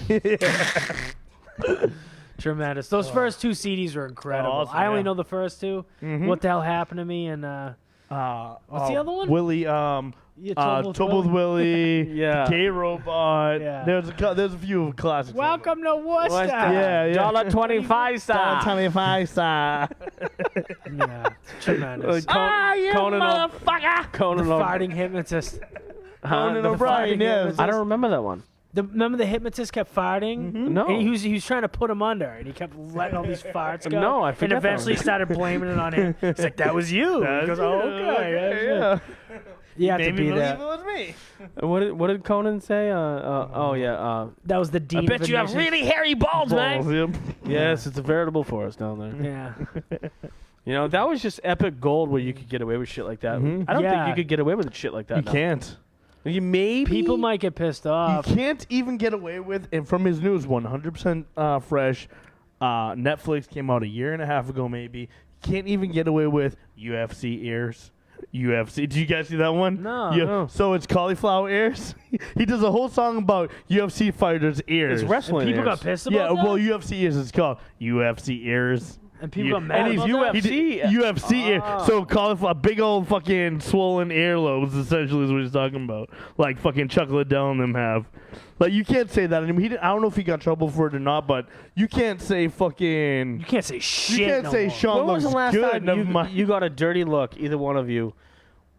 Tremendous. Those first 2 CDs were incredible. Awesome, I only yeah. know the first 2. What the hell happened to me? And what's the other one? Willie. Yeah, Trouble with Willie. Yeah. Gay Robot. Yeah. There's a few classics. Welcome to Worcester. Yeah, yeah. $1.25 star. 25 star. Yeah, tremendous. Conan motherfucker. Conan The farting hypnotist. Conan The O'Brien, farting yes. hypnotist. I don't remember that one. Remember the hypnotist kept farting? No. And he was trying to put him under, and he kept letting all these farts go. No, I And forget that eventually one. started blaming it on him. It's like, that was you. He goes, oh, okay. Yeah. You have to Made me be believe there. it was me. What did Conan say? Oh yeah. That was the dean of admissions. hairy balls, Balls, yep. Yes, it's a veritable forest down there. Yeah. You know, that was just epic gold where you could get away with shit like that. Mhm. I don't think Yeah. you could get away with shit like that. You now. can't. You maybe People might get pissed You off. can't even get away with, and from his news, 100% fresh. Netflix came out a year and a half ago, maybe. You can't even get away with UFC ears. UFC. Did you guys see that one? No. No. So it's cauliflower ears. He does a whole song about UFC fighters' ears. It's wrestling. People ears. got pissed about Yeah, that? well, UFC ears. It's called UFC ears. And people Yeah. got mad And he's about that? UFC. UFC ear. So cauliflower, big old fucking swollen earlobes, essentially, is what he's talking about. Like fucking Chuck Liddell and them have. Like, you can't say that anymore. I don't know if he got in trouble for it or not, but you can't say fucking. You can't say shit You can't no say more. Sean When was looks the last good. time Never mind. you got a dirty look, either one of you,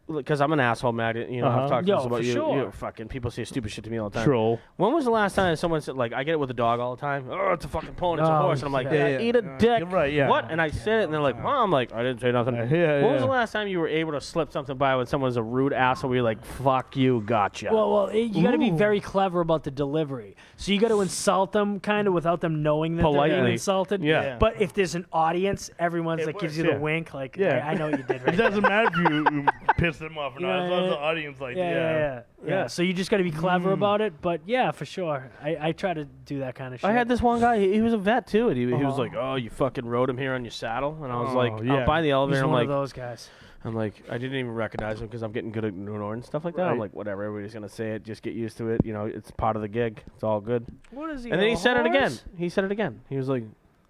because I'm an asshole magnet, you know, I've talked Yo, this about for you. sure. You fucking people say stupid shit to me all the time. Troll. When was the last time someone said, like, I get it with a dog all the time? Oh, it's a fucking pony, it's a Oh, horse. And I'm like, yeah. eat a dick. You're right, yeah. What? And I said it, and they're like, Mom, I'm like, I didn't say nothing. Yeah, When was yeah. the last time you were able to slip something by when someone's a rude asshole where you're like, fuck you, gotcha? You got to be very clever about the delivery. So you got to insult them kind of without them knowing that they're Politely. being insulted. Yeah. But if there's an audience, everyone's It like gives works, you yeah. the wink, like, Yeah. I know what you did It right. doesn't matter if you piss them off or not. Yeah, As long as yeah, the audience like, Yeah. So you just got to be clever about it. But yeah, for sure. I try to do that kind of shit. I had this one guy, he was a vet too, and he was Uh-huh. like, oh, you fucking rode him here on your saddle? And I was Oh, like, yeah. I'm by the He's elevator, I'm one like, of those guys. I didn't even recognize him because I'm getting good at ignoring stuff like that. I'm Right. like, whatever, everybody's gonna say it, just get used to it. You know, it's part of the gig. It's all good. What is he? And then he a said it again. horse? He said it again. He was like,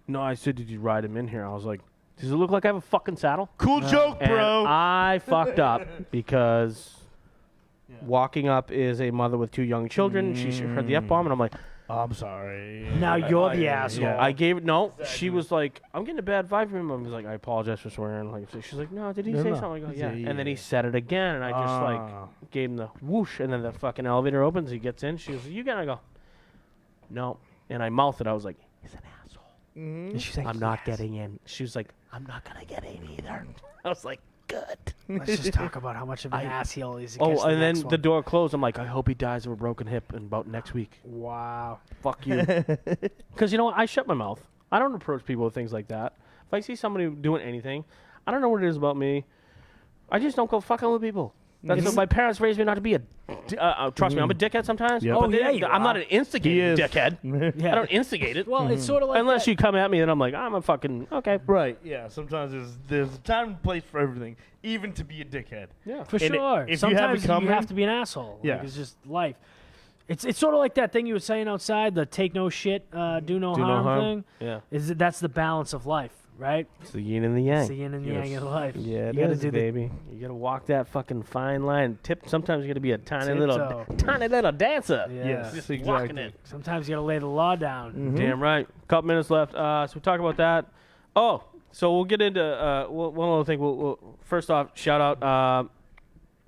no, I said, did you ride him in here? I was like, does it look like I have a fucking saddle? Cool joke, And bro. I fucked up because walking up is a mother with 2 young children. She heard the F-bomb, and I'm like, I'm sorry. Now you're the asshole. I gave it. No, she was like, I'm getting a bad vibe from him. I was like, I apologize for swearing. Like, she's like, no, did he No, say no. something? I go, He yeah. said, And then he yeah. said it again, and I just like gave him the whoosh, and then the fucking elevator opens. He gets in. She was like, you gotta go. No, and I mouthed it. I was like, he's an asshole. And she's like, I'm not getting in. She was like, I'm not gonna get in either. I was like, good. Let's just talk about how much of an asshole he is. Oh, against the and then next the one. door closed. I'm like, I hope he dies of a broken hip in about next week. Wow. Fuck you. Because you know what? I shut my mouth. I don't approach people with things like that. If I see somebody doing anything, I don't know what it is about me. I just don't go fucking with people. That's what my parents raised me not to be a. Trust me, I'm a dickhead sometimes. Yep. Oh, But yeah, you I'm not are. an instigating He is. dickhead. Yeah. I don't instigate it. Well, it's sort of like Unless that. you come at me and I'm like, I'm a fucking okay. Right, yeah. Sometimes there's a time and place for everything, even to be a dickhead. Yeah. For And sure. if you have Sometimes it coming- have to be an asshole. Yeah. Like, it's just life. It's sort of like that thing you were saying outside, the take no shit, do no harm thing. Yeah. That's the balance of life, right? It's the yin and the yang. It's the yin and yang of life. Yeah, you gotta do the baby. You gotta walk that fucking fine line. Sometimes you gotta be a tiny Tiptoe. little dancer. Yeah. Yes, Just exactly. walking it. Sometimes you gotta lay the law down. Damn right. Couple minutes left. So we talk about that. Oh, so we'll get into one other thing. We'll first off, shout out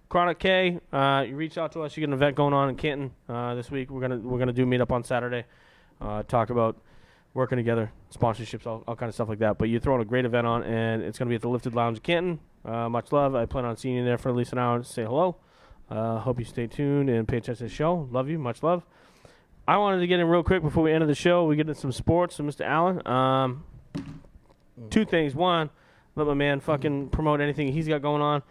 Chronic K. You reached out to us. You got an event going on in Canton this week. We're gonna do a meetup on Saturday. Talk about working together, sponsorships, all kind of stuff like that. But you're throwing a great event on, and it's gonna be at the Lifted Lounge in Canton. Much love. I plan on seeing you there for at least an hour to say hello. Hope you stay tuned and pay attention to the show. Love you. Much love. I wanted to get in real quick before we end the show. We get into some sports. So, Mr. Allen, 2 things. One, let my man fucking promote anything he's got going on.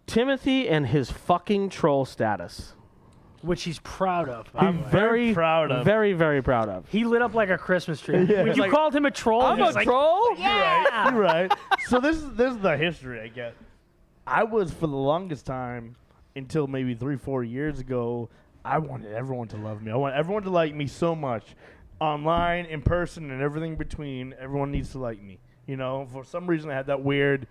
Timothy and his fucking troll status. Which he's proud of. by the I'm way. very proud of. Very, very proud of. He lit up like a Christmas tree. When you Like, called him a troll, I'm he a was like, troll? yeah. You're right. So this is the history, I guess. I was for the longest time until maybe 3-4 years ago. I wanted everyone to love me. I want everyone to like me so much, online, in person, and everything between. Everyone needs to like me. You know, for some reason I had that weird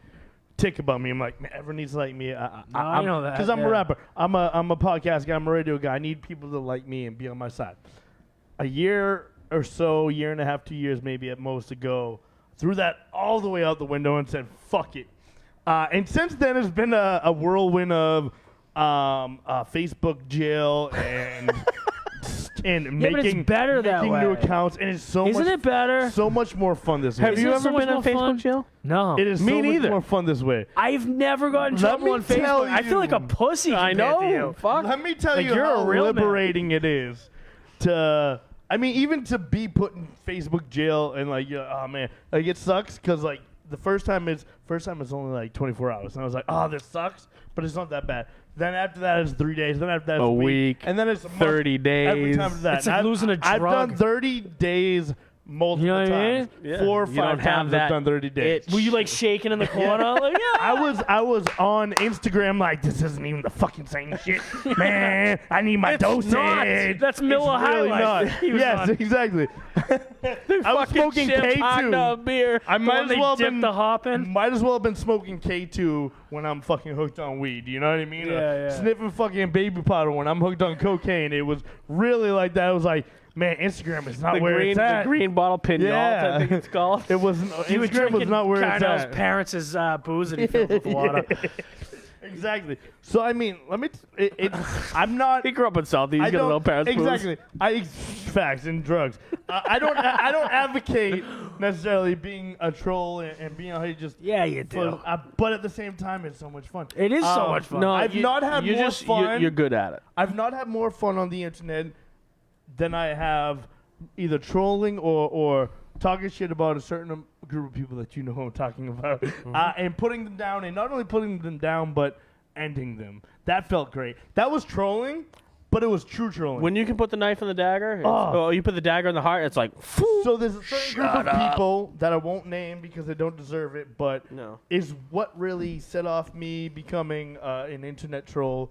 tick about me. I'm like, man, everyone needs to like me. I know that, because I'm yeah. a rapper. I'm a podcast guy. I'm a radio guy. I need people to like me and be on my side. A year or so, year and a half, 2 years maybe at most ago, threw that all the way out the window and said, fuck it. And since then, it's been a whirlwind of Facebook jail and and Yeah, but it's making better that making new way. accounts, and it's so Isn't much it better? so much more fun this way. Have you it ever so much been in more Facebook fun? jail? No. It is Me so much neither. more fun this way. I've never gotten in Let trouble me on tell Facebook. I feel like a you. pussy I compared to know. you. Fuck. Let me tell Like, you you're how a real man. liberating it is to. I mean, even to be put in Facebook jail and like, oh man, like it sucks because like the first time it's only like 24 hours, and I was like, oh, this sucks, but it's not that bad. Then after that it's 3 days. Then after that it's A week, and then it's a month 30 days. Every time after that, It's like And losing a I've done drug. 30 days multiple You know what I mean? times. Yeah. 4 or You don't 5 have times that I've done 30 days. itch. Were you like shaking in the corner? Like, yeah. I was on Instagram like, this isn't even the fucking same shit, man. I need my dosage. not. That's Miller It's really High Life. not. He was Yes, on. exactly. I was smoking K2. beer. I might When as they well have dip been the hop in? Might as well have been smoking K2 when I'm fucking hooked on weed. You know what I mean? Yeah. Sniffing fucking baby powder when I'm hooked on cocaine. It was really like that. It was like, man, Instagram is not The where it's at. green bottle pinot, Yeah. I think it's called. It wasn't. You were Instagram was drinking not where it's Carnell's at. parents' booze that he filled with water. Exactly. So I mean, I'm not. He grew up in Southie. He's I got don't- no parents. Exactly. Facts and drugs. I don't advocate necessarily being a troll and being out here just. Yeah, you do. But at the same time, it's so much fun. It is so much fun. No, I've not had more fun. You're good at it. I've not had more fun on the internet than I have either trolling or talking shit about a certain group of people that you know who I'm talking about, and putting them down, and not only putting them down, but ending them. That felt great. That was trolling, but it was true trolling. When you can put the knife in the dagger, you put the dagger in the heart, it's like, so there's a certain group of people that I won't name because they don't deserve it, but No. is what really set off me becoming an internet troll,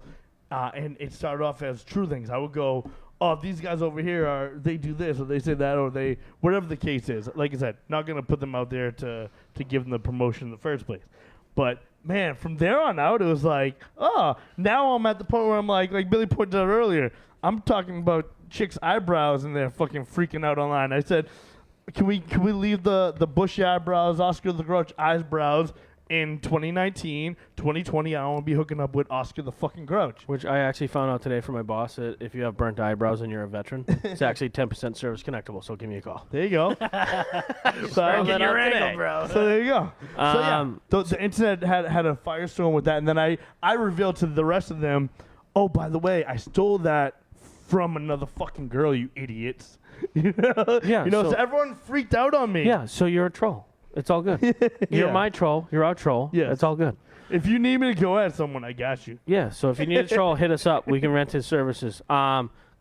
and it started off as true things. I would go, oh, these guys over here they do this or they say that or they whatever the case is. Like I said, not gonna put them out there to give them the promotion in the first place. But man, from there on out, it was like, now I'm at the point where I'm like Billy pointed out earlier, I'm talking about chicks' eyebrows and they're fucking freaking out online. I said, can we leave the bushy eyebrows, Oscar the Grouch eyebrows in 2019, 2020? I don't want to be hooking up with Oscar the fucking Grouch. Which I actually found out today from my boss that if you have burnt eyebrows and you're a veteran, it's actually 10% service connectable. So give me a call. There you go. Found that out today. bro. So there you go. The internet had a firestorm with that, and then I revealed to the rest of them, oh, by the way, I stole that from another fucking girl, you idiots. Yeah, so so everyone freaked out on me. Yeah, so you're a troll. It's all good. You're Yeah. my troll. You're our troll. Yes. It's all good. If you need me to go at someone, I got you. Yeah, so if you need a troll, hit us up. We can rent his services.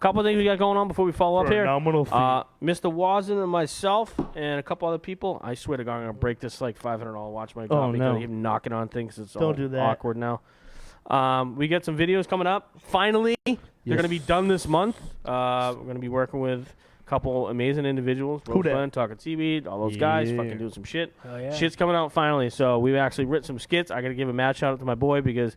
Couple of things we got going on before we follow up For a here. nominal fee. Mr. Wazin and myself and a couple other people. I swear to God, I'm going to break this like $500 watch my Oh, because no. I keep knocking on things. It's Don't all do that. awkward now. We got some videos coming up. Finally, they're going to be done this month. We're going to be working with a couple amazing individuals. Who dat? Rosebud, Talking Seaweed, all those guys Yeah. fucking doing some shit. Oh, yeah. Shit's coming out finally. So we've actually written some skits. I got to give a mad shout out to my boy because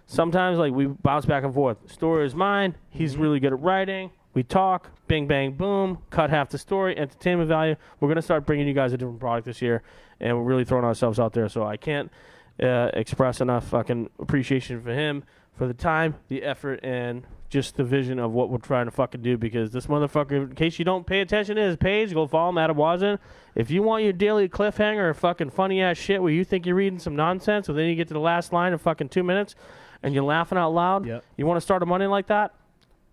sometimes like we bounce back and forth. Story is mine. He's really good at writing. We talk, bing, bang, boom, cut half the story, entertainment value. We're going to start bringing you guys a different product this year, and we're really throwing ourselves out there. So I can't express enough fucking appreciation for him, for the time, the effort, and just the vision of what we're trying to fucking do because this motherfucker, in case you don't pay attention to his page, go follow him, Adam Wazin. If you want your daily cliffhanger or fucking funny-ass shit where you think you're reading some nonsense, and then you get to the last line in fucking 2 minutes, and you're laughing out loud, Yep. you want to start a Monday like that?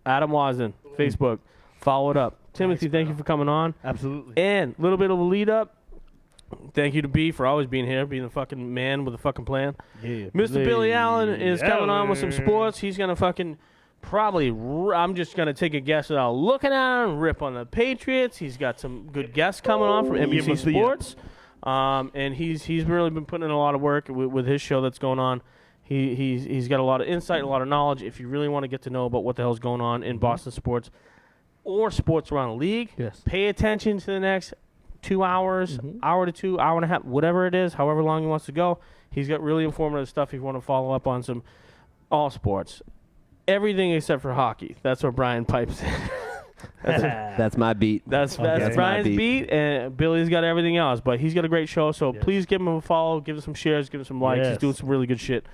Adam Wazin, Facebook. Follow it up. Timothy, thank you for coming on. Absolutely. And a little bit of a lead up. Thank you to B for always being here, being the fucking man with a fucking plan. Yeah, Mr. Billy Allen is coming on with some sports. He's going to fucking probably, I'm just going to take a guess without looking at him, rip on the Patriots. He's got some good guests coming on from NBC must be, Sports. And he's really been putting in a lot of work with his show that's going on. He's got a lot of insight, a lot of knowledge. If you really want to get to know about what the hell's going on in Boston sports or sports around the league, Yes. pay attention to the next 2 hours, hour to 2, hour and a half, whatever it is, however long he wants to go. He's got really informative stuff if you want to follow up on some all sports. Everything except for hockey. That's where Brian pipes in. That's my beat. That's That's my Brian's beat. beat, and Billy's got everything else. But he's got a great show, so Yes. please give him a follow, give him some shares, give him some likes. He's Yes. doing some really good shit.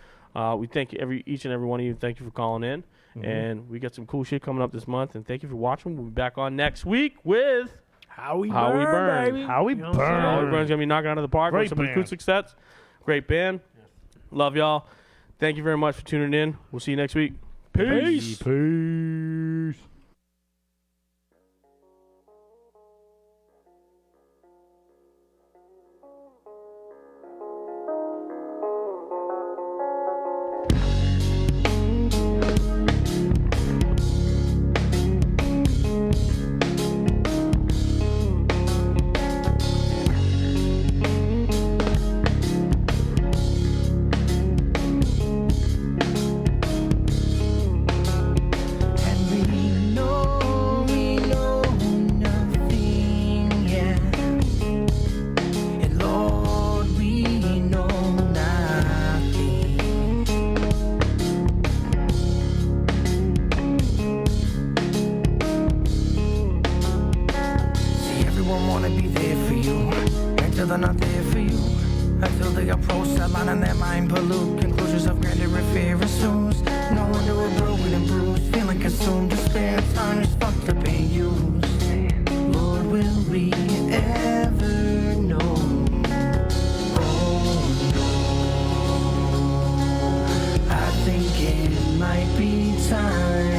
We thank each and every one of you. Thank you for calling in, and we got some cool shit coming up this month. And thank you for watching. We'll be back on next week with How we How we burn. baby. How we You know what I'm saying? burn. Oliver Burn's gonna be knocking out of the park Great with some band. acoustic sets. Great band. Love y'all. Thank you very much for tuning in. We'll see you next week. Peace. Peace. And we know nothing yet. And Lord, we know nothing. See, everyone wanna be there for you until they're not there for you. Until they approach that line and their mind pollute conclusions Enclosures of grandeur and fear assumes. No wonder we're broken and bruised, feeling consumed. Despair, tarnished, fucked up and used. Lord, will we ever know? Oh no, I think it might be time